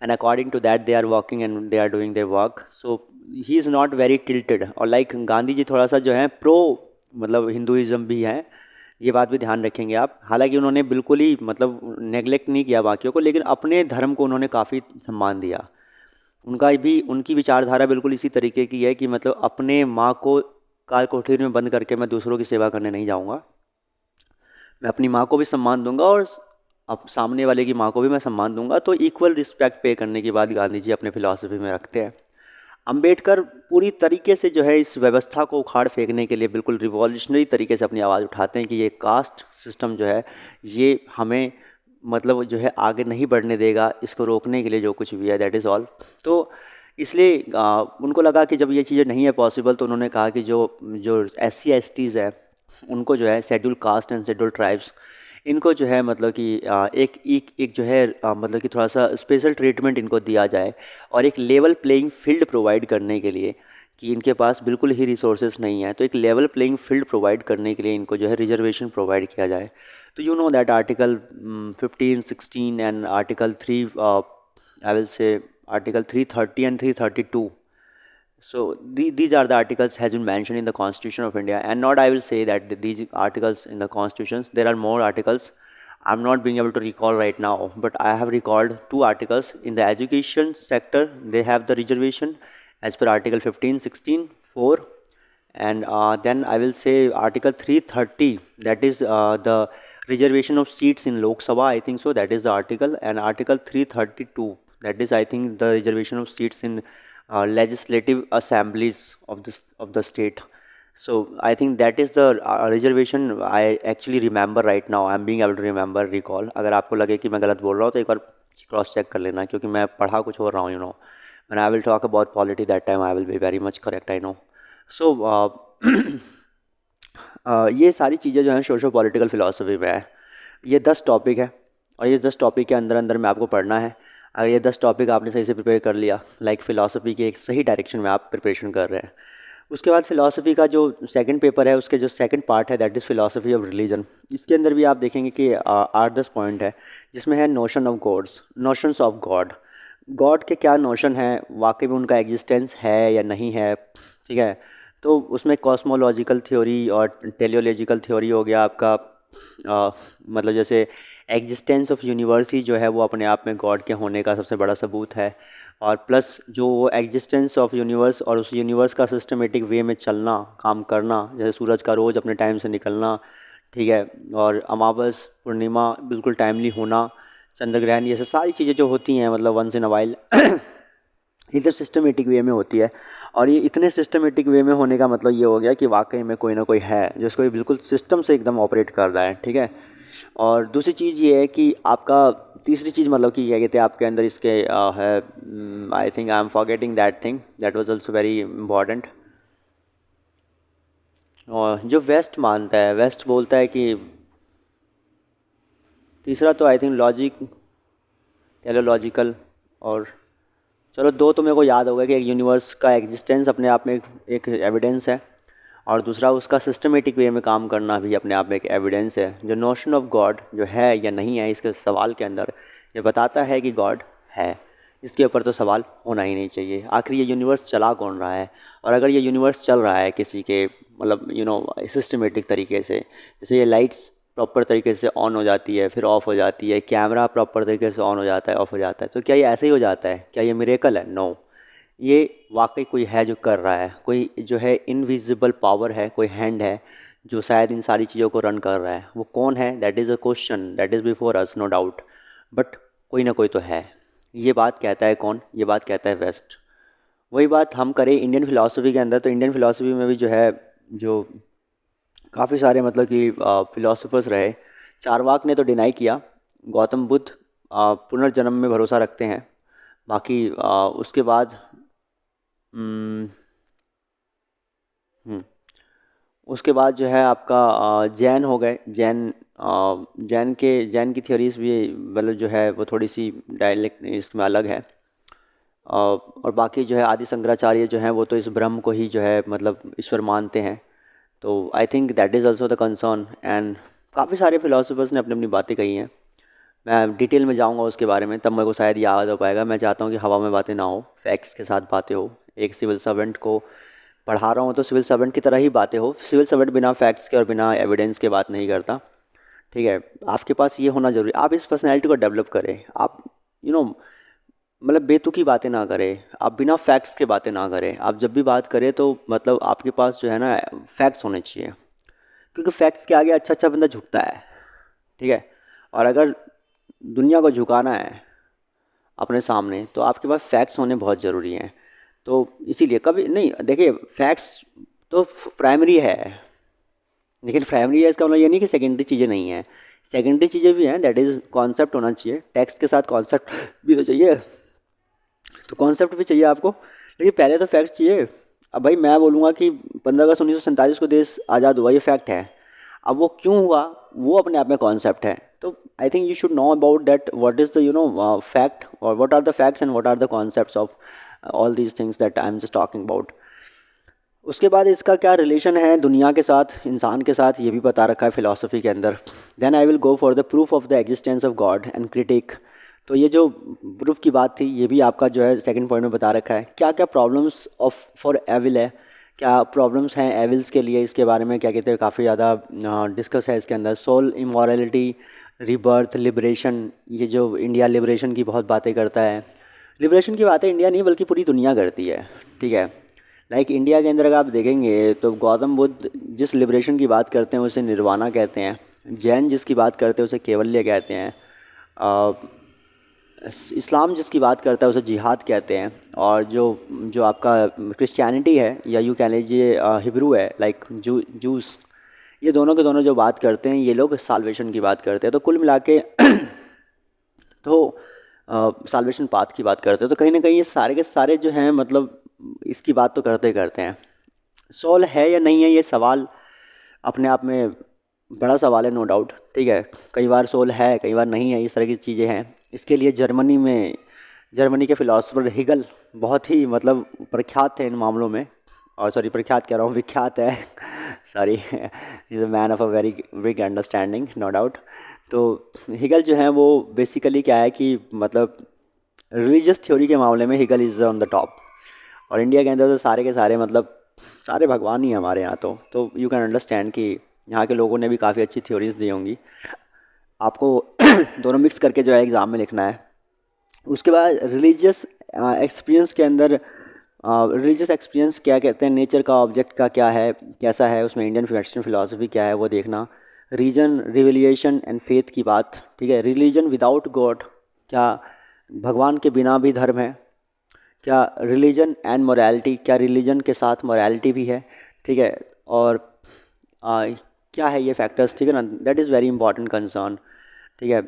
and according to that they are working and they are doing their work. So he is not very tilted. और लाइक गांधी जी थोड़ा सा जो है प्रो मतलब हिंदुइज़्म भी है, ये बात भी ध्यान रखेंगे आप। हालांकि उन्होंने बिल्कुल ही मतलब नेगलेक्ट नहीं किया बाकियों को, लेकिन अपने धर्म को उन्होंने काफ़ी सम्मान दिया। उनकी विचारधारा बिल्कुल इसी तरीके की है कि मतलब अपने माँ को काल कोठरी में बंद करके मैं दूसरों की सेवा करने नहीं जाऊँगा। मैं अपनी माँ को भी सम्मान दूंगा और अब सामने वाले की माँ को भी मैं सम्मान दूंगा। तो इक्वल रिस्पेक्ट पे करने की बात गांधी जी अपने फिलॉसफी में रखते हैं। अंबेडकर पूरी तरीके से जो है इस व्यवस्था को उखाड़ फेंकने के लिए बिल्कुल रिवॉल्यूशनरी तरीके से अपनी आवाज़ उठाते हैं कि ये कास्ट सिस्टम जो है ये हमें मतलब जो है आगे नहीं बढ़ने देगा, इसको रोकने के लिए जो कुछ भी है दैट इज़ ऑल। तो इसलिए उनको लगा कि जब ये चीज़ें नहीं है पॉसिबल, तो उन्होंने कहा कि जो जो SC STs है उनको जो है schedule caste and schedule tribes, इनको जो है मतलब कि एक जो है मतलब कि थोड़ा सा स्पेशल ट्रीटमेंट इनको दिया जाए, और एक लेवल प्लेइंग फील्ड प्रोवाइड करने के लिए कि इनके पास बिल्कुल ही रिसोर्सेज नहीं है, तो एक लेवल प्लेइंग फील्ड प्रोवाइड करने के लिए इनको जो है रिजर्वेशन प्रोवाइड किया जाए। तो you know that article 15, 16 and article 3, I will से article 330 and 332. So these are the articles has been mentioned in the Constitution of India, and not I will say that these articles in the constitutions. There are more articles. I'm not being able to recall right now, but I have recalled two articles. In the education sector, they have the reservation as per Article 15, 16, 4, and then I will say Article 330. That is the reservation of seats in Lok Sabha. I think so. That is the article, and Article 332. That is, I think, the reservation of seats in legislative assemblies of the state. So I think that is the reservation I actually remember right now. I'm being able to remember, recall. अगर आपको लगे कि मैं गलत बोल रहा हूँ तो एक बार क्रॉस चेक कर लेना, क्योंकि मैं पढ़ा कुछ और रहा हूँ, when I will talk about polity that time I will be very much correct, I know. So ये सारी चीज़ें जो हैं सोशो पॉलिटिकल फिलोसफी में है। ये 10 टॉपिक है, और ये 10 टॉपिक के अंदर अंदर में आपको पढ़ना है। अगर ये 10 टॉपिक आपने सही से प्रिपेयर कर लिया, लाइक फ़िलासफ़ी के एक सही डायरेक्शन में आप प्रिपरेशन कर रहे हैं, उसके बाद फ़िलासफ़ी का जो सेकंड पेपर है उसके जो सेकंड पार्ट है that is philosophy of religion. इसके अंदर भी आप देखेंगे कि 8-10 पॉइंट है, जिसमें है नोशंस ऑफ गॉड। गॉड के क्या नोशन है, वाकई में उनका एग्जिस्टेंस है या नहीं है, ठीक है। तो उसमें कॉस्मोलॉजिकल थ्योरी और टेलियोलॉजिकल थ्योरी हो गया आपका, मतलब जैसे एग्जिस्टेंस ऑफ यूनिवर्स ही जो है वो अपने आप में गॉड के होने का सबसे बड़ा सबूत है। और प्लस जो वो एग्जिस्टेंस ऑफ यूनिवर्स और उस यूनिवर्स का सिस्टमेटिक वे में चलना, काम करना, जैसे सूरज का रोज़ अपने टाइम से निकलना, ठीक है, और अमावस पूर्णिमा बिल्कुल टाइमली होना, चंद्र ग्रहण, ये सब सारी चीज़ें जो होती हैं मतलब वंस इन अ वाइल ये सब सिस्टमेटिक वे में होती है। और ये इतने सिस्टमेटिक वे में होने का मतलब ये हो गया कि वाकई में कोई ना कोई है जो इसको बिल्कुल सिस्टम से एकदम ऑपरेट कर रहा है, ठीक है। और दूसरी चीज़ ये है कि आपका, तीसरी चीज़ मतलब कि क्या कहते हैं आपके अंदर इसके है, I think I am forgetting that thing that was also very important. और जो वेस्ट मानता है, वेस्ट बोलता है कि तीसरा तो आई थिंक लॉजिक, टेलोलॉजिकल, और चलो दो तो मेरे को याद होगा कि एक यूनिवर्स का एग्जिस्टेंस अपने आप में एक एविडेंस है, और दूसरा उसका सिस्टमेटिक वे में काम करना भी अपने आप में एक एविडेंस है। जो नोशन ऑफ गॉड जो है या नहीं है, इसके सवाल के अंदर ये बताता है कि गॉड है, इसके ऊपर तो सवाल होना ही नहीं चाहिए। आखिर ये यूनिवर्स चला कौन रहा है, और अगर ये यूनिवर्स चल रहा है किसी के मतलब सिस्टमेटिक तरीके से, जैसे ये लाइट्स प्रॉपर तरीके से ऑन हो जाती है फिर ऑफ हो जाती है, कैमरा प्रॉपर तरीके से ऑन हो जाता है ऑफ हो जाता है, तो क्या ये ऐसे ही हो जाता है? क्या ये मिरेकल है? नो, ये वाकई कोई है जो कर रहा है, कोई जो है इनविजिबल पावर है, कोई हैंड है जो शायद इन सारी चीज़ों को रन कर रहा है। वो कौन है, that is a question that is before us, no doubt, but कोई ना कोई तो है। ये बात कहता है कौन? ये बात कहता है वेस्ट। वही बात हम करें इंडियन फिलॉसफी के अंदर, तो इंडियन फिलॉसफी में भी जो है, जो काफ़ी सारे मतलब कि फिलोसफर्स रहे। चारवाक ने तो डिनाई किया, गौतम बुद्ध पुनर्जन्म में भरोसा रखते हैं। बाकी उसके बाद हम्म, हम्म, उसके बाद जो है आपका जैन हो गए। जैन की थ्योरीज भी मतलब जो है वो थोड़ी सी डायलेक्ट इसमें अलग है। और बाकी जो है आदि शंकराचार्य जो हैं वो तो इस ब्रह्म को ही जो है मतलब ईश्वर मानते हैं। तो I think that is also the concern, and काफ़ी सारे फिलोसफर्स ने अपनी अपनी बातें कही हैं। मैं डिटेल में जाऊंगा उसके बारे में तब मेरे को शायद याद हो पाएगा। मैं चाहता हूँ कि हवा में बातें ना हो, फैक्ट्स के साथ बातें हो। एक सिविल सर्वेंट को पढ़ा रहा हूँ तो सिविल सर्वेंट की तरह ही बातें हो। सिविल सर्वेंट बिना फैक्ट्स के और बिना एविडेंस के बात नहीं करता, ठीक है। आपके पास ये होना जरूरी, आप इस पर्सनैलिटी को डेवलप करें। आप मतलब बेतुकी बातें ना करें, आप बिना फैक्ट्स के बातें ना करें। आप जब भी बात करें तो मतलब आपके पास जो है ना फैक्ट्स होने चाहिए, क्योंकि फैक्ट्स के आगे अच्छा अच्छा बंदा झुकता है, ठीक है। और अगर दुनिया को झुकाना है अपने सामने तो आपके पास फैक्ट्स होने बहुत ज़रूरी हैं। तो इसीलिए कभी नहीं, देखिए फैक्ट्स तो प्राइमरी है, लेकिन प्राइमरी है इसका मतलब ये नहीं कि सेकेंडरी चीज़ें नहीं हैं। सेकेंडरी चीज़ें भी हैं, दैट इज़ कॉन्सेप्ट होना चाहिए। टेक्स्ट के साथ कॉन्सेप्ट भी तो चाहिए, तो कॉन्सेप्ट भी चाहिए आपको, लेकिन पहले तो फैक्ट्स चाहिए। अब भाई मैं बोलूँगा कि 15 अगस्त 1947 को देश आज़ाद हुआ, ये फैक्ट है। अब वो क्यों हुआ, वो अपने आप में कॉन्सेप्ट है। तो I think you should know about that what is the fact, और what are the facts and what are the concepts of all these things that I am just talking about. उसके बाद इसका क्या रिलेशन है दुनिया के साथ, इंसान के साथ, ये भी बता रखा है फिलॉसफी के अंदर। Then I will go for the proof of the existence of God and critique. तो ये जो प्रूफ की बात थी ये भी आपका जो है सेकंड पॉइंट में बता रखा है। क्या क्या प्रॉब्लम्स ऑफ फॉर एविल है, क्या प्रॉब्लम्स हैं एविल्स के लिए, इसके बारे में क्या कहते हैं काफ़ी ज़्यादा डिस्कस है इसके अंदर। सोल इमोरलिटी, रिबर्थ, लिबरेशन, ये जो इंडिया लिबरेशन की बहुत बातें करता है। लिबरेशन की बातें इंडिया नहीं बल्कि पूरी दुनिया करती है, ठीक है। लाइक इंडिया के अंदर अगर आप देखेंगे तो गौतम बुद्ध जिस लिबरेशन की बात करते हैं उसे निर्वाणा कहते हैं। जैन जिसकी बात करते हैं उसे केवल्य कहते हैं। अ, इस्लाम जिसकी बात करता है उसे जिहाद कहते हैं। और जो जो आपका क्रिश्चियनिटी है या यूँ कह लीजिए हिब्रू है, लाइक जूस, ये दोनों के दोनों जो बात करते हैं ये लोग साल्वेशन की बात करते हैं। तो कुल मिला के तो साल्वेशन पाथ की बात करते हैं। तो कहीं ना कहीं ये सारे के सारे जो हैं मतलब इसकी बात तो करते ही करते हैं। सोल है या नहीं है ये सवाल अपने आप में बड़ा सवाल है, नो डाउट, ठीक है। कई बार सोल है कई बार नहीं है, इस तरह की चीज़ें हैं। इसके लिए जर्मनी के फिलोसफर हिगल बहुत ही मतलब प्रख्यात थे इन मामलों में। और सॉरी प्रख्यात कह रहा हूँ, विख्यात है sorry, is a man of a very big understanding, no doubt. तो हिगल जो है वो बेसिकली क्या है कि मतलब रिलीजियस थ्योरी के मामले में Hegel is on the top. और इंडिया के अंदर तो सारे के सारे मतलब सारे भगवान ही हैं हमारे यहाँ। तो यू कैन अंडरस्टैंड कि यहाँ के लोगों ने भी काफ़ी अच्छी थ्योरीज दी होंगी। आपको दोनों मिक्स करके जो है एग्ज़ाम में लिखना है। उसके बाद रिलीजियस एक्सपीरियंस के अंदर रिलीजियस एक्सपीरियंस क्या कहते हैं, नेचर का, ऑब्जेक्ट का क्या है, कैसा है, उसमें इंडियन वेस्टर्न फिलोसफी क्या है वो देखना। रीजन, रिविलिएशन एंड फेथ की बात, ठीक है। रिलीजन विदाउट गॉड, क्या भगवान के बिना भी धर्म है? क्या रिलीजन एंड मोरालिटी, क्या रिलीजन के साथ मोरालिटी भी है? ठीक है। और आ, क्या है ये फैक्टर्स, ठीक है ना, that is very important concern, ठीक है।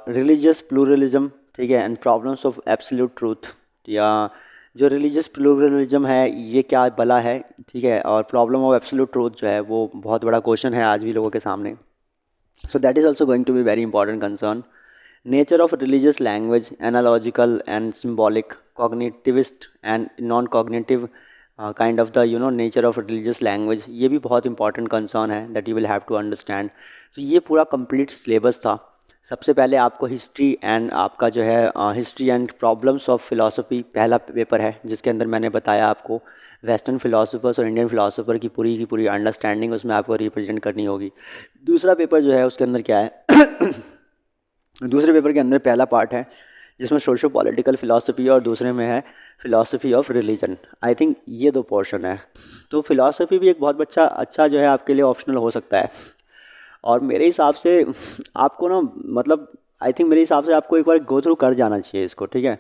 रिलीजियस प्लूरलिज्म, ठीक है, and problems of absolute truth, या जो रिलीजियस प्लूरलिज्म है ये क्या भला है, ठीक है। और प्रॉब्लम ऑफ एब्सोल्यूट ट्रूथ जो है वो बहुत बड़ा क्वेश्चन है आज भी लोगों के सामने। So that is also going to be very important concern. Nature of religious language, analogical and symbolic, cognitivist and non cognitive kind of the nature of religious language, ये भी बहुत इंपॉर्टेंट कंसर्न है that you will have to understand. तो ये पूरा कंप्लीट सिलेबस था। सबसे पहले आपको हिस्ट्री एंड आपका जो है history and problems of philosophy पहला पेपर है, जिसके अंदर मैंने बताया आपको वेस्टर्न फिलोसोफर्स और इंडियन फिलोसोफर की पूरी अंडरस्टैंडिंग उसमें आपको रिप्रेजेंट करनी होगी। दूसरा पेपर जो है उसके अंदर क्या है दूसरे पेपर के अंदर पहला पार्ट है जिसमें सोशो पॉलिटिकल फ़िलासफ़ी और दूसरे में है philosophy of religion. I think ये दो पोर्शन है। तो फ़िलासफ़ी भी एक बहुत अच्छा जो है आपके लिए ऑप्शनल हो सकता है। और मेरे हिसाब से आपको ना, मतलब आई थिंक मेरे हिसाब से आपको एक बार गो थ्रू कर जाना चाहिए इसको, ठीक है।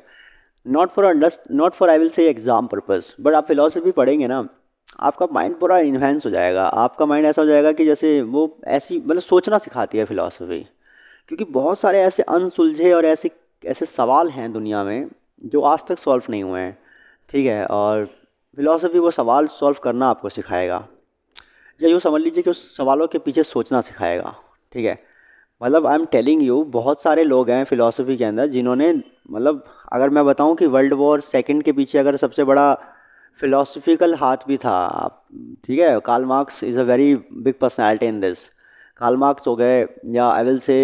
नॉट फॉर आई विल से एग्ज़ाम पर्पस, बट आप फिलॉसफी पढ़ेंगे ना, आपका माइंड पूरा इन्हेंस हो जाएगा। आपका माइंड ऐसा हो जाएगा कि जैसे वो ऐसी मतलब सोचना सिखाती है फिलॉसफी, क्योंकि बहुत सारे ऐसे अनसुलझे और ऐसे ऐसे सवाल हैं दुनिया में जो आज तक सॉल्व नहीं हुए हैं, ठीक है। और फिलॉसफी वो सवाल सॉल्व करना आपको सिखाएगा, या यूँ समझ लीजिए कि उस सवालों के पीछे सोचना सिखाएगा, ठीक है। मतलब आई एम टेलिंग यू, बहुत सारे लोग हैं फिलॉसफी के अंदर जिन्होंने, मतलब अगर मैं बताऊं कि वर्ल्ड वॉर सेकंड के पीछे अगर सबसे बड़ा फिलोसफिकल हाथ भी था, ठीक है, Karl Marx is a very big personality in this. Karl Marx हो गए, या आई विल से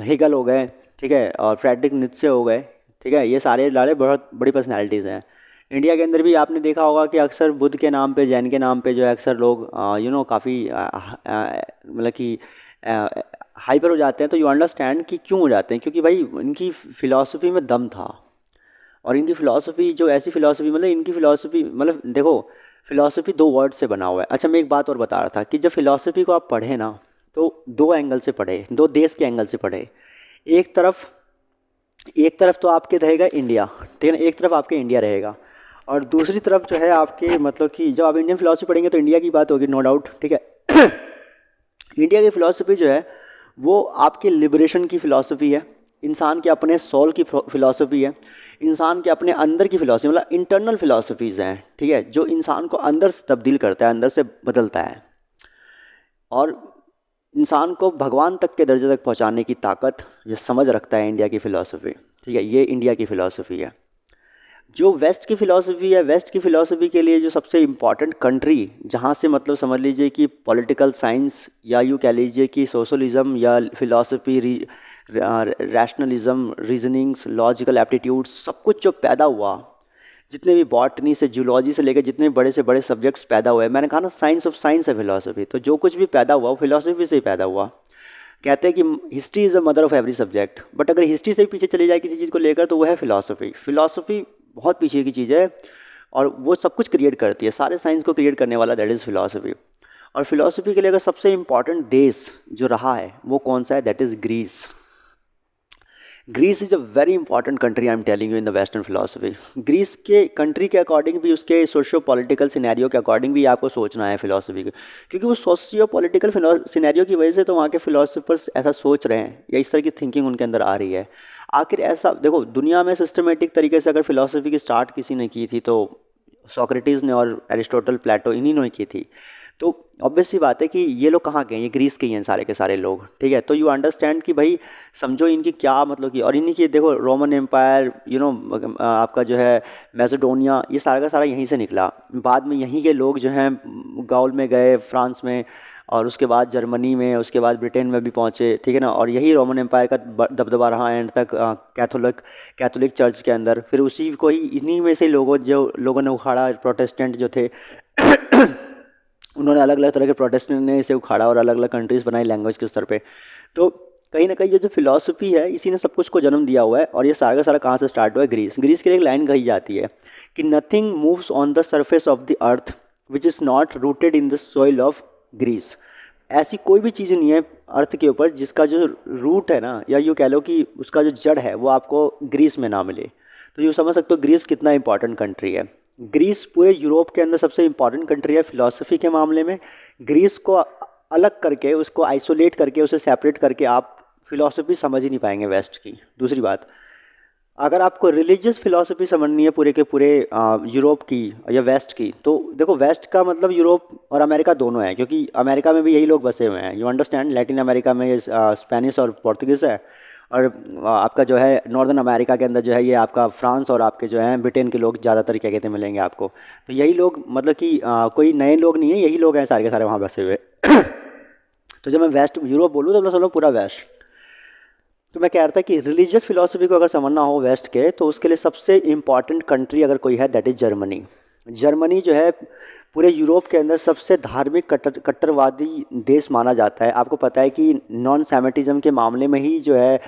हेगल हो गए, ठीक है, और फ्रेडरिक नित्से हो गए, ठीक है। ये सारे लारे बहुत बड़ी पर्सनैलिटीज़ हैं। इंडिया के अंदर भी आपने देखा होगा कि अक्सर बुद्ध के नाम पे, जैन के नाम पे जो है अक्सर लोग काफ़ी मतलब कि हाइपर हो जाते हैं। तो यू अंडरस्टैंड कि क्यों हो जाते हैं, क्योंकि भाई इनकी फ़िलासफ़ी में दम था। और इनकी फ़िलासफ़ी जो ऐसी फ़िलासफ़ी, मतलब इनकी फ़िलासफ़ी, मतलब देखो, फ़िलासफ़ी दो वर्ड से बना हुआ है। अच्छा, मैं एक बात और बता रहा था कि जब फ़िलासफ़ी को आप पढ़ें ना, तो दो एंगल से पढ़े, दो देश के एंगल से पढ़े। एक तरफ एक तरफ तो आपके रहेगा इंडिया, ठीक है ना, एक तरफ आपके इंडिया रहेगा, और दूसरी तरफ जो है आपके, मतलब कि जब आप इंडियन फ़िलासफ़ी पढ़ेंगे तो इंडिया की बात होगी, नो डाउट, ठीक है। इंडिया की फ़िलासफ़ी जो है वो आपकी लिबरेशन की फ़िलासफ़ी है, इंसान के अपने सोल की फ़िलासफ़ी है, इंसान के अपने अंदर की फ़िलासफ़ी, मतलब इंटरनल फ़िलासफ़ीज़ हैं, ठीक है, जो इंसान को अंदर से तब्दील करता है, अंदर से बदलता है, और इंसान को भगवान तक के दर्जे तक पहुंचाने की ताकत, ये समझ रखता है इंडिया की फ़िलासफ़ी, ठीक है। ये इंडिया की फ़िलासफ़ी है। जो वेस्ट की फ़िलासफ़ी है, वेस्ट की फ़िलासफ़ी के लिए जो सबसे इम्पॉर्टेंट कंट्री, जहाँ से मतलब समझ लीजिए कि पॉलिटिकल साइंस, या यूँ कह लीजिए कि सोशलिज़म या फ़िलासफ़ी, रैशनलिज़म, रीजनिंग्स, लॉजिकल एप्टीट्यूड्स, सब कुछ जो पैदा हुआ, जितने भी बॉटनी से जूलॉजी से लेकर जितने बड़े से बड़े सब्जेक्ट्स पैदा हुए, मैंने कहा ना साइंस ऑफ साइंस है फ़िलासफ़ी, तो जो कुछ भी पैदा हुआ वो फ़िलासफ़ी से ही पैदा हुआ। कहते हैं कि history is the mother of every subject, but अगर हिस्ट्री से भी पीछे चली जाए किसी चीज़ को लेकर तो वो है फ़िलासफ़ी। फ़िलासफ़ी बहुत पीछे की चीज़ है, और वो सब कुछ क्रिएट करती है, सारे साइंस को क्रिएट करने वाला दैट इज़ फ़िलासफ़ी। और फ़िलासफ़ी के लिए अगर सबसे इंपॉर्टेंट देश जो रहा है वो कौन सा है, that is Greece. Greece is a very important country, I am telling you, in the western philosophy. Greece के कंट्री के अकॉर्डिंग भी, उसके सोशियो पॉलिटिकल सिनेरियो के अकॉर्डिंग भी आपको सोचना है फिलोसफी को, क्योंकि वो सोशियो पॉलिटिकल सिनेरियो की वजह से तो वहाँ के फिलोसफर्स ऐसा सोच रहे हैं, या इस तरह की थिंकिंग उनके अंदर आ रही है। आखिर ऐसा देखो, दुनिया में सिस्टमेटिक तरीके से अगर फिलोसफी की स्टार्ट किसी ने की थी तो सोक्रेटिस ने, और एरिस्टोटल, प्लेटो, इन्हीं ने की थी। तो ऑब्वियस सी बात है कि ये लोग कहाँ गए, ये ग्रीस के ही हैं सारे के सारे लोग, ठीक है। तो यू अंडरस्टैंड कि भाई समझो इनकी क्या मतलब कि, और इन्हीं की देखो रोमन एम्पायर, आपका जो है मैसेडोनिया, ये सारा का सारा यहीं से निकला। बाद में यहीं के लोग जो हैं गाउल में गए, फ्रांस में, और उसके बाद जर्मनी में, उसके बाद ब्रिटेन में भी पहुँचे, ठीक है ना। और यही रोमन एम्पायर का दबदबा रहा एंड तक कैथोलिक चर्च के अंदर। फिर उसी को ही, इन्हीं में से लोगों ने उखाड़ा, प्रोटेस्टेंट जो थे उन्होंने अलग अलग तरह के प्रोटेस्टेंट ने इसे उखाड़ा और अलग अलग कंट्रीज़ बनाई लैंग्वेज के स्तर पे। तो कहीं ना कहीं ये जो फिलॉसफी है इसी ने सब कुछ को जन्म दिया हुआ है। और ये सारा का सारा कहाँ से स्टार्ट हुआ है? ग्रीस। ग्रीस के लिए एक लाइन कही जाती है कि nothing moves on the surface of the earth which is not rooted in the soil of Greece. ऐसी कोई भी चीज़ नहीं है अर्थ के ऊपर जिसका जो रूट है ना, या यूँ कह लो कि उसका जो जड़ है वो आपको ग्रीस में ना मिले। तो यूँ समझ सकते हो ग्रीस कितना इंपॉर्टेंट कंट्री है। ग्रीस पूरे यूरोप के अंदर सबसे इंपॉर्टेंट कंट्री है फिलॉसफी के मामले में। ग्रीस को अलग करके, उसको आइसोलेट करके, उसे सेपरेट करके आप फिलॉसफी समझ ही नहीं पाएंगे वेस्ट की। दूसरी बात, अगर आपको रिलीजियस फिलॉसफी समझनी है पूरे के पूरे यूरोप की या वेस्ट की, तो देखो वेस्ट का मतलब यूरोप और अमेरिका दोनों है, क्योंकि अमेरिका में भी यही लोग बसे हुए हैं। यू अंडरस्टैंड, लैटिन अमेरिका में ये स्पेनिश और पोर्तुगीज़ है, और आपका जो है नॉर्दर्न अमेरिका के अंदर जो है ये आपका फ्रांस और आपके जो है ब्रिटेन के लोग ज़्यादातर क्या कहते हैं मिलेंगे आपको। तो यही लोग, मतलब कि कोई नए लोग नहीं है, यही लोग हैं सारे के सारे वहाँ बसे हुए। तो जब मैं वेस्ट यूरोप बोलूँ तो मतलब समझ लो पूरा वेस्ट। तो मैं कह रहा था कि रिलीजियस फिलॉसफी को अगर समझना हो वेस्ट के, तो उसके लिए सबसे इम्पॉर्टेंट कंट्री अगर कोई है दैट इज़ जर्मनी। जर्मनी जो है पूरे यूरोप के अंदर सबसे धार्मिक कट्टरवादी देश माना जाता है। आपको पता है कि नॉन सेमेटिज्म के मामले में ही जो है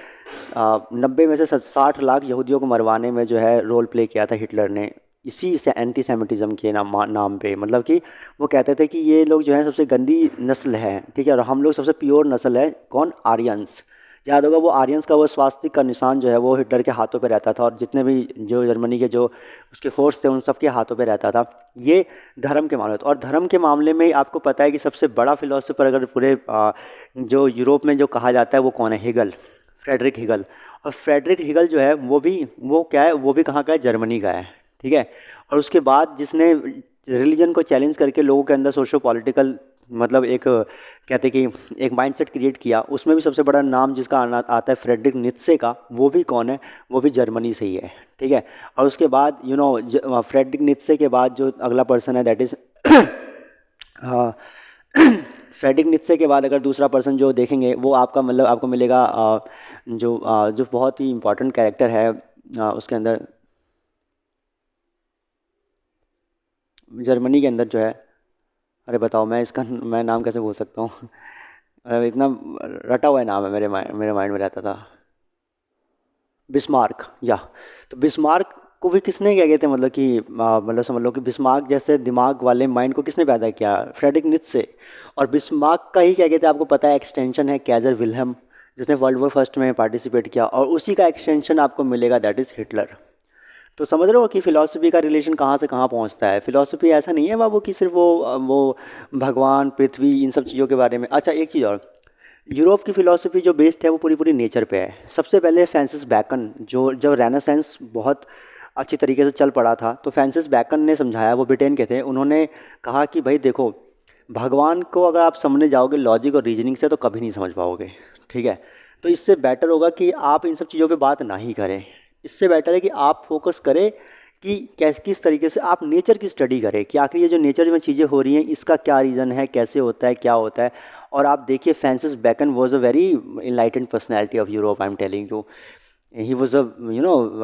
90 में से 60 लाख यहूदियों को मरवाने में जो है रोल प्ले किया था हिटलर ने, इसी से एंटी सेमिटिज़म के नाम पे। मतलब कि वो कहते थे कि ये लोग जो है सबसे गंदी नस्ल है, ठीक है, और हम लोग सबसे प्योर नस्ल है। कौन? आर्यंस। याद होगा वो आर्यंस का वो स्वास्तिक का निशान जो है वो हिटलर के हाथों पे रहता था, और जितने भी जो जर्मनी के जो उसके फोर्स थे उन सब के हाथों पे रहता था। ये धर्म के मामले। और धर्म के मामले में आपको पता है कि सबसे बड़ा फिलोसोफर अगर पूरे जो यूरोप में जो कहा जाता है वो कौन है? Hegel, Frederick Hegel. और फ्रेडरिक हिगल जो है वो क्या है, वो भी कहाँ का है? जर्मनी का है, ठीक है। और उसके बाद जिसने रिलीजन को चैलेंज करके लोगों के अंदर सोशो पॉलिटिकल, मतलब एक कहते कि एक माइंडसेट क्रिएट किया, उसमें भी सबसे बड़ा नाम जिसका आता है फ्रेडरिक नीत्शे का। वो भी कौन है? वो भी जर्मनी से ही है, ठीक है। और उसके बाद फ्रेडरिक नीत्शे के बाद जो अगला पर्सन है दैट इज़ फ्रेडरिक नीत्शे के बाद अगर दूसरा पर्सन जो देखेंगे वो आपका मतलब आपको मिलेगा जो बहुत ही इम्पोर्टेंट कैरेक्टर है उसके अंदर, जर्मनी के अंदर जो है। अरे बताओ, मैं नाम कैसे भूल सकता हूँ? अरे इतना रटा हुआ नाम है, मेरे माइंड में रहता था। बिस्मार्क, या। तो बिस्मार्क को भी किसने क्या कहते हैं, मतलब कि मतलब समझ लो कि बिस्मार्क जैसे दिमाग वाले माइंड को किसने पैदा किया? Frederick Nietzsche. और बिस्मार्क का ही क्या कहते हैं आपको पता है एक्सटेंशन है कैजर विल्हेम, जिसने वर्ल्ड वॉर फर्स्ट में पार्टिसिपेट किया, और उसी का एक्सटेंशन आपको मिलेगा दैट इज़ हिटलर। तो समझ रहे हो कि फ़िलॉसफी का रिलेशन कहाँ से कहाँ पहुँचता है। फ़िलॉसफी ऐसा नहीं है बाबू कि सिर्फ वो भगवान, पृथ्वी, इन सब चीज़ों के बारे में। अच्छा एक चीज़ और, यूरोप की फ़िलॉसफी जो बेस्ड है वो पूरी पूरी नेचर पे है। सबसे पहले फ्रांसिस बैकन, जो जब रेनेसेंस बहुत अच्छी तरीके से चल पड़ा था, तो फ्रांसिस बैकन ने समझाया, वो ब्रिटेन के थे, उन्होंने कहा कि भाई देखो, भगवान को अगर आप समझने जाओगे लॉजिक और रीजनिंग से तो कभी नहीं समझ पाओगे, ठीक है। तो इससे बेटर होगा कि आप इन सब चीज़ों पे बात ना ही करें। इससे बेटर है कि आप फोकस करें कि किस तरीके से आप नेचर की स्टडी करें कि आखिर ये जो नेचर में चीज़ें हो रही हैं इसका क्या रीज़न है, कैसे होता है, क्या होता है। और आप देखिए Francis bacon was a very enlightened personality of Europe, I am telling you. He was a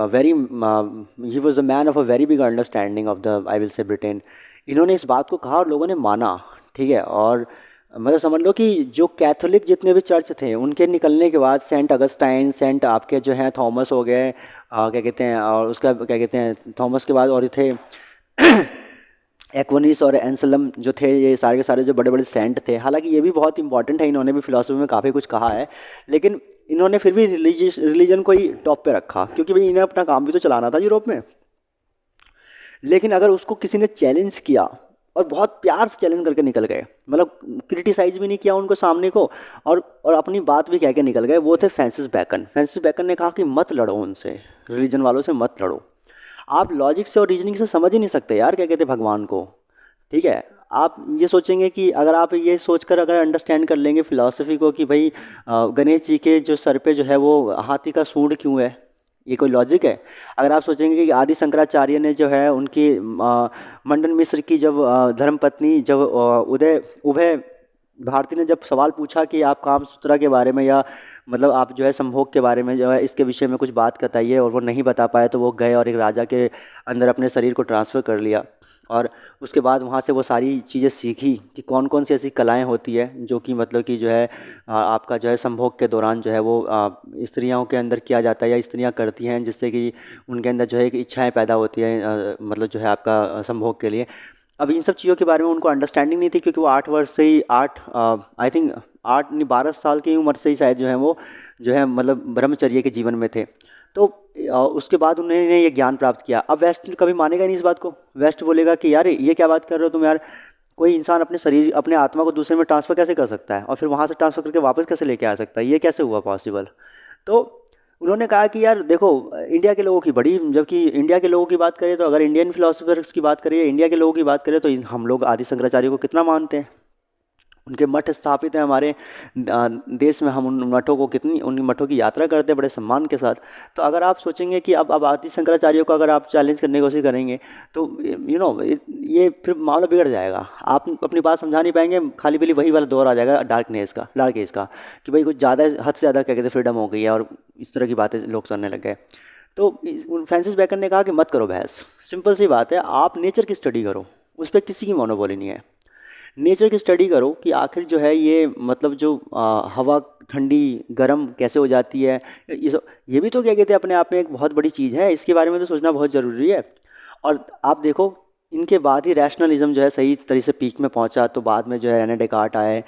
very he was a man of a very big understanding of the, I will से, ब्रिटेन। इन्होंने इस बात को कहा और लोगों ने माना, ठीक है। और मतलब समझ लो कि जो कैथोलिक जितने भी चर्च थे उनके निकलने के बाद सेंट अगस्टाइन, सेंट आपके जो हैं थॉमस हो गए, क्या कहते हैं, और उसका क्या कहते हैं थॉमस के बाद और थे एक्वनिस और एंसलम जो थे, ये सारे के सारे जो बड़े बड़े सेंट थे। हालांकि ये भी बहुत इंपॉर्टेंट है, इन्होंने भी फिलॉसफी में काफ़ी कुछ कहा है, लेकिन इन्होंने फिर भी रिलीजन को ही टॉप पे रखा, क्योंकि भाई इन्हें अपना काम भी तो चलाना था यूरोप में। लेकिन अगर उसको किसी ने चैलेंज किया और बहुत प्यार से चैलेंज करके निकल गए, मतलब क्रिटिसाइज भी नहीं किया उनको सामने को, और अपनी बात भी कह के निकल गए, वो थे फ्रांसिस बैकन। फ्रांसिस बैकन ने कहा कि मत लड़ो उनसे, रिलीजन वालों से मत लड़ो। आप लॉजिक से और रीजनिंग से समझ ही नहीं सकते यार क्या कहते भगवान को, ठीक है। आप ये सोचेंगे कि अगर आप ये सोचकर अगर अंडरस्टैंड कर लेंगे फिलॉसफी को कि भाई गणेश जी के जो सर पे जो है वो हाथी का सूंड क्यों है, ये कोई लॉजिक है? अगर आप सोचेंगे कि आदि शंकराचार्य ने जो है उनकी मंडन मिश्र की जब धर्मपत्नी जब उदय उभय भारती ने जब सवाल पूछा कि आप कामसूत्रा के बारे में या मतलब आप जो है संभोग के बारे में जो है इसके विषय में कुछ बात बताइए, और वो नहीं बता पाए, तो वो गए और एक राजा के अंदर अपने शरीर को ट्रांसफ़र कर लिया। और उसके बाद वहाँ से वो सारी चीज़ें सीखी कि कौन कौन सी ऐसी कलाएं होती है जो कि मतलब कि जो है आपका जो है संभोग के दौरान जो है वो स्त्रियों के अंदर किया जाता है या स्त्रियां करती हैं, जिससे कि उनके अंदर जो है एक इच्छाएं पैदा होती हैं, मतलब जो है आपका संभोग के लिए। अब इन सब चीज़ों के बारे में उनको अंडरस्टैंडिंग नहीं थी, क्योंकि वो 8 वर्ष से ही 8 नहीं 12 साल की उम्र से ही शायद जो है वो जो है मतलब ब्रह्मचर्य के जीवन में थे। तो उसके बाद उन्होंने ये ज्ञान प्राप्त किया। अब वेस्ट कभी मानेगा नहीं इस बात को। वेस्ट बोलेगा कि यार ये क्या बात कर रहे हो तुम यार, कोई इंसान अपने शरीर अपने आत्मा को दूसरे में ट्रांसफ़र कैसे कर सकता है और फिर वहाँ से ट्रांसफ़र करके वापस कैसे लेके आ सकता है, ये कैसे हुआ पॉसिबल। तो उन्होंने कहा कि यार देखो, इंडिया के लोगों की बड़ी, जबकि इंडिया के लोगों की बात करें तो अगर इंडियन फिलोसफर्स की बात करें, इंडिया के लोगों की बात करें, तो हम लोग आदि शंकराचार्य को कितना मानते हैं। उनके मठ स्थापित हैं हमारे देश में। हम उन मठों को कितनी, उन मठों की यात्रा करते हैं बड़े सम्मान के साथ। तो अगर आप सोचेंगे कि अब आदि शंकराचार्य को अगर आप चैलेंज करने की कोशिश करेंगे तो ये फिर मामला बिगड़ जाएगा। आप अपनी बात समझा नहीं पाएंगे, खाली पीली वही वाला दौर आ जाएगा डार्क एज का, कि भाई कुछ ज़्यादा हद से ज़्यादा क्या कहते हैं फ्रीडम हो गई है और इस तरह की बातें लोग करने लग गए। तो फ्रांसिस बेकन ने कहा कि मत करो बहस, सिंपल सी बात है, आप नेचर की स्टडी करो, उस पर किसी की मोनोपोली नहीं है। नेचर की स्टडी करो कि आखिर जो है ये मतलब जो हवा ठंडी गर्म कैसे हो जाती है, ये भी तो क्या कहते हैं अपने आप में एक बहुत बड़ी चीज़ है, इसके बारे में तो सोचना बहुत ज़रूरी है। और आप देखो, इनके बाद ही रैशनलिज्म जो है सही तरह से पीक में पहुंचा। तो बाद में जो है रेने डेकार्ट आए,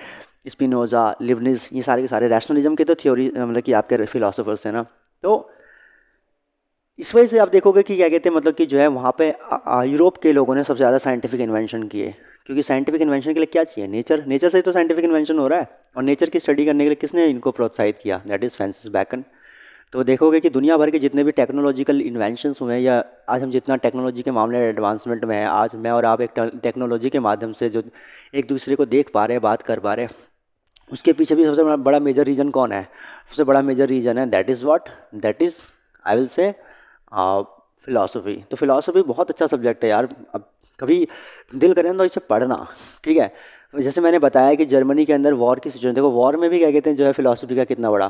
स्पिनोजा, लिबनिज, ये सारे के सारे रैशनलिज्म के तो थ्योरी मतलब कि आपके फिलोसोफर्स थे ना। तो इस वजह से आप देखोगे कि क्या कहते हैं मतलब कि जो है वहाँ पे यूरोप के लोगों ने सबसे ज़्यादा साइंटिफिक इन्वेंशन किए, क्योंकि साइंटिफिक इन्वेंशन के लिए क्या चाहिए, नेचर, नेचर से ही तो साइंटिफिक इन्वेंशन हो रहा है। और नेचर की स्टडी करने के लिए किसने इनको प्रोत्साहित किया, दैट इज़ फ्रांसिस बैकन। तो देखोगे कि दुनिया भर के जितने भी टेक्नोलॉजिकल इन्वेंशंस हुए हैं, या आज हम जितना टेक्नोलॉजी के मामले में एडवांसमेंट में है, आज मैं और आप एक टेक्नोलॉजी के माध्यम से जो एक दूसरे को देख पा रहे हैं, बात कर पा रहे हैं, उसके पीछे भी सबसे बड़ा मेजर रीज़न कौन है, सबसे बड़ा मेजर रीज़न है that is what, that is I will से फ़िलासफ़ी। तो फ़िलासफ़ी बहुत अच्छा सब्जेक्ट है यार। अब कभी दिल करे ना तो इसे पढ़ना, ठीक है। जैसे मैंने बताया कि जर्मनी के अंदर वॉर की सिचुएशन, देखो वॉर में भी क्या कहते हैं जो है फ़िलासफ़ी का कितना बड़ा,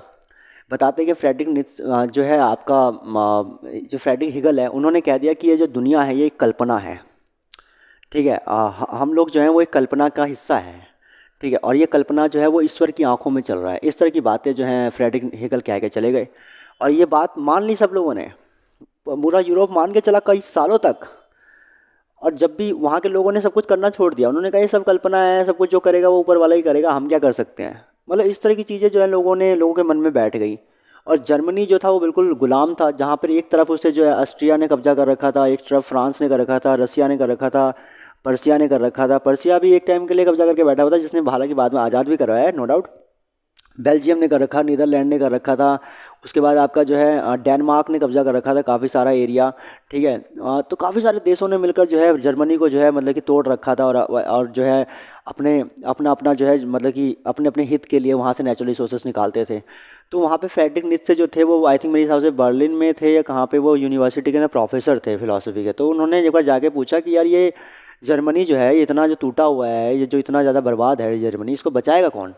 बताते हैं कि फ्रेडरिक नित्स जो है आपका जो फ्रेडरिक हिगल है, उन्होंने कह दिया कि ये जो दुनिया है ये एक कल्पना है, ठीक है। हम लोग जो हैं वो एक कल्पना का हिस्सा है, ठीक है, और ये कल्पना जो है वो ईश्वर की आंखों में चल रहा है। इस तरह की बातें जो हैं फ्रेडरिक हेगल कह के चले गए, और ये बात मान ली सब लोगों ने, पूरा यूरोप मान के चला कई सालों तक। और जब भी वहाँ के लोगों ने सब कुछ करना छोड़ दिया, उन्होंने कहा ये सब कल्पना है, सब कुछ जो करेगा वो ऊपर वाला ही करेगा, हम क्या कर सकते हैं। मतलब इस तरह की चीज़ें जो है लोगों के मन में बैठ गई। और जर्मनी जो था वो बिल्कुल गुलाम था, जहाँ पर एक तरफ उसे जो है ऑस्ट्रिया ने कब्जा कर रखा था, एक तरफ फ्रांस ने कर रखा था, रसिया ने कर रखा था, पर्सिया ने कर रखा था। पर्सिया भी एक टाइम के लिए कब्जा करके बैठा हुआ था, जिसने हालांकि बाद में आज़ाद भी करवाया है, नो डाउट। बेल्जियम ने कर रखा, नीदरलैंड ने कर रखा था। उसके बाद आपका जो है डेनमार्क ने कब्जा कर रखा था काफ़ी सारा एरिया, ठीक है। तो काफ़ी सारे देशों ने मिलकर जो है जर्मनी को जो है मतलब कि तोड़ रखा था, और जो है अपने अपना अपना जो है मतलब कि अपने अपने हित के लिए वहाँ से नेचुरल रिसोर्सेज निकालते थे। तो वहाँ पे फ्रेडरिक नित्से जो थे वो आई थिंक मेरे हिसाब से बर्लिन में थे या कहाँ पे, वो यूनिवर्सिटी के ना प्रोफेसर थे फिलोसफी के। तो उन्होंने एक बार जाके पूछा कि यार ये जर्मनी जो है ये इतना जो टूटा हुआ है, ये जो इतना ज़्यादा बर्बाद है जर्मनी, इसको बचाएगा कौन,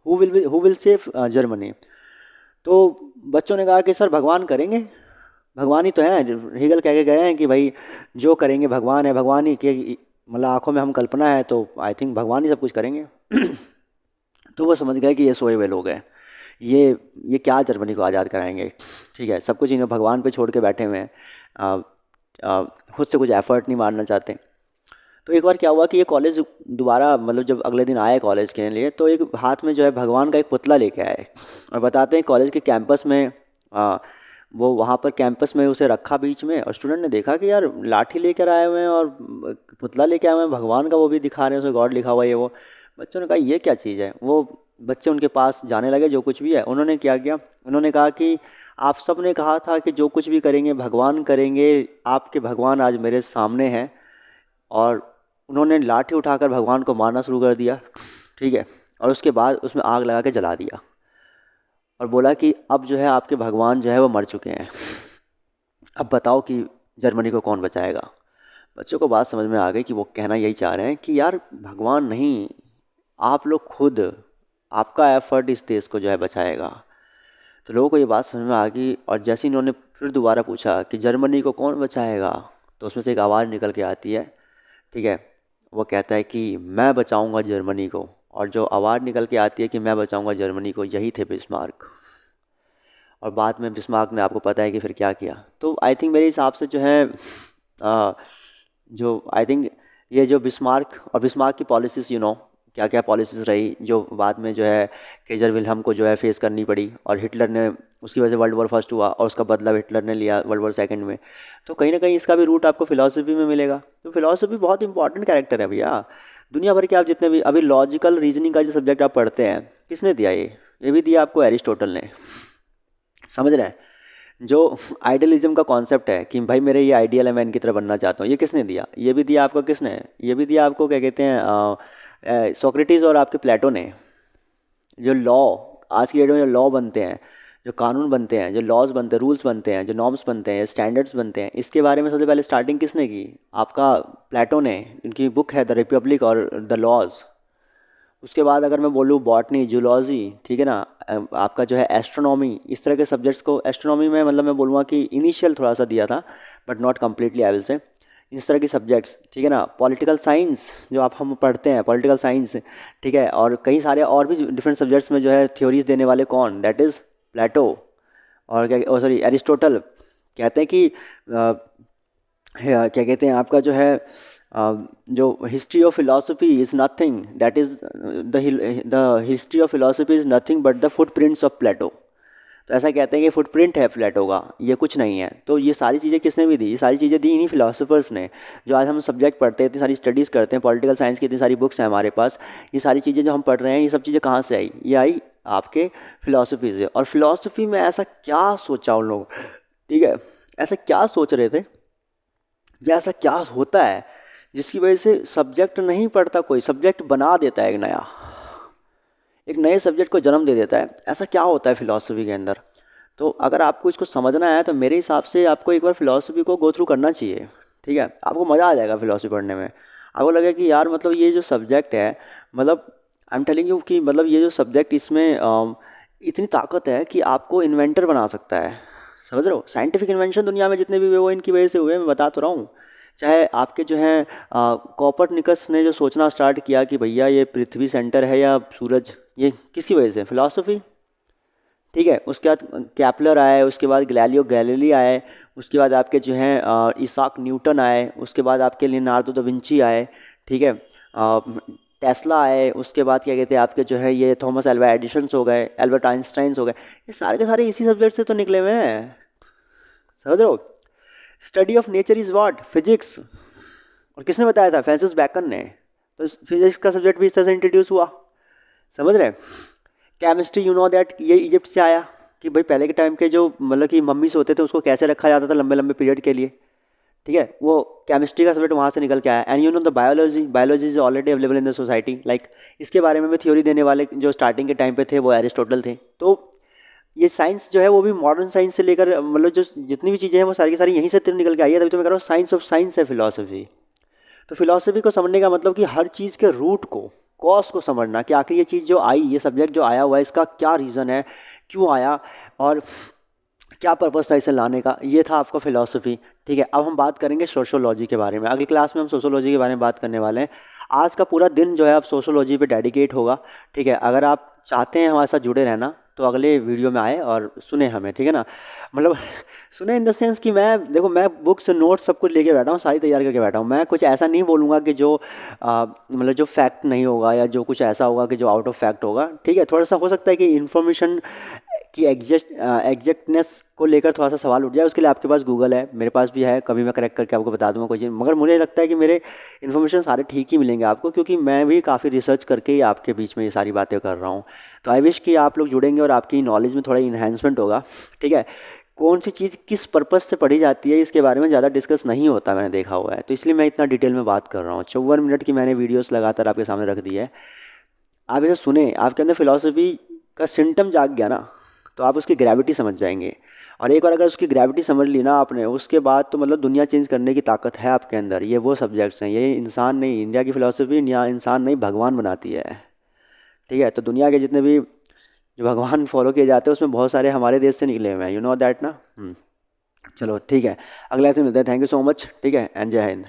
हु विल सेव जर्मनी। तो बच्चों ने कहा कि सर भगवान करेंगे, भगवान ही तो है। हीगल कह के गए हैं कि भाई जो करेंगे भगवान है, भगवान ही के मतलब आंखों में हम कल्पना है, तो आई थिंक भगवान ही सब कुछ करेंगे। तो वो समझ गए कि ये सोए हुए लोग हैं, ये क्या जर्मनी को आज़ाद कराएंगे, ठीक है। सब कुछ इन्हें भगवान पे छोड़ के बैठे हुए हैं, आ, आ, खुद से कुछ एफर्ट नहीं मारना चाहते। तो एक बार क्या हुआ कि ये कॉलेज दोबारा मतलब जब अगले दिन आए कॉलेज के लिए, तो एक हाथ में जो है भगवान का एक पुतला लेके आए, और बताते हैं कॉलेज के कैंपस में वो वहाँ पर कैंपस में उसे रखा बीच में, और स्टूडेंट ने देखा कि यार लाठी लेकर आए हुए हैं और पुतला लेके आए हुए हैं भगवान का, वो भी दिखा रहे हैं, उसमें गॉड लिखा हुआ है ये वो। बच्चों ने कहा ये क्या चीज़ है। वो बच्चे उनके पास जाने लगे, जो कुछ भी है उन्होंने क्या किया, उन्होंने कहा कि आप सब ने कहा था कि जो कुछ भी करेंगे भगवान करेंगे, आपके भगवान आज मेरे सामने हैं। और उन्होंने लाठी उठाकर भगवान को मारना शुरू कर दिया, ठीक है। और उसके बाद उसमें आग लगा के जला दिया, और बोला कि अब जो है आपके भगवान जो है वो मर चुके हैं, अब बताओ कि जर्मनी को कौन बचाएगा। बच्चों को बात समझ में आ गई कि वो कहना यही चाह रहे हैं कि यार भगवान नहीं, आप लोग खुद, आपका एफर्ट इस देश को जो है बचाएगा। तो लोगों को ये बात समझ में आ गई, और जैसे इन्होंने फिर दोबारा पूछा कि जर्मनी को कौन बचाएगा, तो उसमें से एक आवाज़ निकल के आती है, ठीक है, वो कहता है कि मैं बचाऊंगा जर्मनी को। और जो आवाज़ निकल के आती है कि मैं बचाऊंगा जर्मनी को, यही थे बिस्मार्क। और बाद में बिस्मार्क ने, आपको पता है कि फिर क्या किया। तो आई थिंक मेरे हिसाब से जो है आ, जो आई थिंक ये जो बिस्मार्क और बिस्मार्क की पॉलिसीज़, क्या क्या पॉलिसीज़ रही, जो बाद में जो है केजर विल्हम को जो है फेस करनी पड़ी, और हिटलर ने, उसकी वजह से वर्ल्ड वॉर फर्स्ट हुआ और उसका बदला हिटलर ने लिया वर्ल्ड वॉर सेकंड में। तो कहीं ना कहीं इसका भी रूट आपको फिलॉसफी में मिलेगा। तो फिलॉसफी बहुत इंपॉर्टेंट कैरेक्टर है भैया। दुनिया भर के आप जितने भी अभी लॉजिकल रीजनिंग का जो सब्जेक्ट आप पढ़ते हैं, किसने दिया ये भी दिया आपको एरिस्टोटल ने। समझ रहे हैं? जो आइडियलिज्म का कॉन्सेप्ट है कि भाई मेरे ये आइडियल है, मैं इनकी तरह बनना चाहता हूँ, ये किसने दिया? ये भी दिया आपको किसने? ये भी दिया आपको, क्या कहते हैं, सोक्रेटिस और आपके प्लेटो ने। जो लॉ, आज की डेट में जो लॉ बनते हैं, जो कानून बनते हैं, जो लॉज बनते हैं, रूल्स बनते हैं, जो नॉर्म्स बनते हैं, स्टैंडर्ड्स बनते हैं, इसके बारे में सबसे पहले स्टार्टिंग किसने की? आपका प्लेटो ने। इनकी बुक है द रिपब्लिक और द लॉज। उसके बाद अगर मैं बोलूँ बॉटनी, जूलॉजी, ठीक है ना, आपका जो है एस्ट्रोनॉमी, इस तरह के सब्जेक्ट्स को एस्ट्रोनॉमी में मतलब मैं बोलूँगा कि इनिशियल थोड़ा सा दिया था, but not completely I will से। इस तरह की सब्जेक्ट्स, ठीक है ना, पॉलिटिकल साइंस जो आप हम पढ़ते हैं, पॉलिटिकल साइंस, ठीक है, और कई सारे और भी डिफरेंट सब्जेक्ट्स में जो है थ्योरीज देने वाले कौन? दैट इज़ प्लेटो। और क्या, सॉरी, एरिस्टोटल। कहते हैं कि क्या कहते हैं आपका जो है जो history of philosophy is nothing, that is the history of philosophy is nothing but the footprints of Plato. तो ऐसा कहते हैं कि फुटप्रिंट है प्लेटो का, ये कुछ नहीं है। तो ये सारी चीज़ें किसने भी दी? ये सारी चीज़ें दी इन्हीं फिलोसफर्स ने। जो आज हम सब्जेक्ट पढ़ते हैं, इतनी सारी स्टडीज़ करते हैं, पॉलिटिकल साइंस की इतनी सारी बुक्स हैं हमारे पास, ये सारी चीज़ें जो हम पढ़ रहे हैं, ये सब चीज़ें कहाँ से आई? ये आई आपके फिलोसफी से। और फिलोसफी में ऐसा क्या सोचा उन लोग, ठीक है, ऐसा क्या सोच रहे थे, या ऐसा क्या होता है जिसकी वजह से सब्जेक्ट नहीं पढ़ता कोई, सब्जेक्ट बना देता है एक नया, एक नए सब्जेक्ट को जन्म दे देता है? ऐसा क्या होता है फिलॉसफी के अंदर? तो अगर आपको इसको समझना है, तो मेरे हिसाब से आपको एक बार फिलॉसफी को गो थ्रू करना चाहिए, ठीक है। आपको मज़ा आ जाएगा फिलॉसफी पढ़ने में। आपको लगेगा कि यार मतलब ये जो सब्जेक्ट है, मतलब आई एम टेलिंग यू कि मतलब ये जो सब्जेक्ट, इसमें इतनी ताकत है कि आपको इन्वेंटर बना सकता है। समझ रहे हो? साइंटिफिक इन्वेंशन दुनिया में जितने भी हुए वो इनकी वजह से हुए, मैं बता तो रहा हूँ। चाहे आपके जो हैं कॉपरनिकस ने जो सोचना स्टार्ट किया कि भैया ये पृथ्वी सेंटर है या सूरज, ये किसकी वजह से? फिलॉसफी, ठीक है। उसके बाद कैपलर आए, उसके बाद गैलीलियो गैलीली आए, उसके बाद आपके जो हैं इसाक न्यूटन आए, उसके बाद आपके लियोनार्डो दा विंची आए, ठीक है, टेस्ला आए, उसके बाद क्या कहते हैं आपके जो है ये थॉमस एल्वा एडिसन्स हो गए, एल्बर्ट आइंस्टाइन्स हो गए। ये सारे के सारे इसी सब्जेक्ट से तो निकले हुए हैं। समझ रहे हो? Study of nature is what? Physics. और किसने बताया था? फ्रांसिस बैकन ने। तो फिजिक्स का सब्जेक्ट भी इस तरह से इंट्रोड्यूस हुआ। समझ रहे? केमिस्ट्री, यू नो दैट, ये इजिप्ट से आया कि भाई पहले के टाइम के जो मतलब कि मम्मीज होते थे, उसको कैसे रखा जाता था लंबे लंबे पीरियड के लिए, ठीक है, वो केमिस्ट्री का सब्जेक्ट वहाँ से निकल के आया। And you know the biology, biology is already available in the society, like इसके बारे में भी थ्योरी देने वाले जो स्टार्टिंग के टाइम पे थे वो एरिस्टोटल थे। तो ये साइंस जो है वो भी मॉडर्न साइंस से लेकर मतलब जो जितनी भी चीज़ें हैं वो सारी की सारी यहीं से निकल के आई है। तभी तो मैं कह रहा हूँ साइंस ऑफ साइंस है फिलोसफी। तो फिलॉसफी को समझने का मतलब कि हर चीज़ के रूट को, कॉज को समझना कि आखिर ये चीज़ जो आई, ये सब्जेक्ट जो आया हुआ है, इसका क्या रीज़न है, क्यों आया, और क्या पर्पस था इसे लाने का। ये था आपका फिलॉसफी, ठीक है। अब हम बात करेंगे सोशोलॉजी के बारे में। अगली क्लास में हम सोशोलॉजी के बारे में बात करने वाले हैं। आज का पूरा दिन जो है अब सोशोलॉजी पे डेडिकेट होगा, ठीक है। अगर आप चाहते हैं हमारे साथ जुड़े रहना, तो अगले वीडियो में आए और सुने हमें, ठीक है ना। मतलब सुने इन द सेंस कि मैं, देखो, मैं बुक्स नोट्स सब कुछ लेके बैठा हूँ, सारी तैयार करके बैठा हूँ। मैं कुछ ऐसा नहीं बोलूँगा कि जो मतलब जो फैक्ट नहीं होगा, या जो कुछ ऐसा होगा कि जो आउट ऑफ फैक्ट होगा, ठीक है। थोड़ा सा हो सकता है कि इन्फॉर्मेशन कि एग्जैक्टनेस को लेकर थोड़ा सा सवाल उठ जाए, उसके लिए आपके पास गूगल है, मेरे पास भी है, कभी मैं करेक्ट करके आपको बता दूंगा कोई चीज़। मगर मुझे लगता है कि मेरे इन्फॉर्मेशन सारे ठीक ही मिलेंगे आपको, क्योंकि मैं भी काफ़ी रिसर्च करके ही आपके बीच में ये सारी बातें कर रहा हूँ। तो आई विश कि आप लोग जुड़ेंगे और आपकी नॉलेज में थोड़ा इन्हेंसमेंट होगा, ठीक है। कौन सी चीज़ किस पर्पज़ से पढ़ी जाती है, इसके बारे में ज़्यादा डिस्कस नहीं होता, मैंने देखा हुआ है। तो इसलिए मैं इतना डिटेल में बात कर रहा हूँ। 54 मिनट की मैंने वीडियोस लगातार आपके सामने रख दी है। आप इसे सुने, आपके अंदर फिलॉसफी का सिम्टम जाग गया ना, तो आप उसकी ग्रेविटी समझ जाएंगे। और एक बार अगर उसकी ग्रेविटी समझ ली ना आपने, उसके बाद तो मतलब दुनिया चेंज करने की ताकत है आपके अंदर। ये वो सब्जेक्ट्स हैं, ये इंसान नहीं, इंडिया की फ़िलासफ़ी या इंसान नहीं, भगवान बनाती है। ठीक है, तो दुनिया के जितने भी जो भगवान फॉलो किए जाते हैं उसमें बहुत सारे हमारे देश से निकले हुए हैं, यू नो दैट ना। चलो ठीक है, अगले से मिलते हैं। Thank you so much. ठीक है, एंड जय हिंद।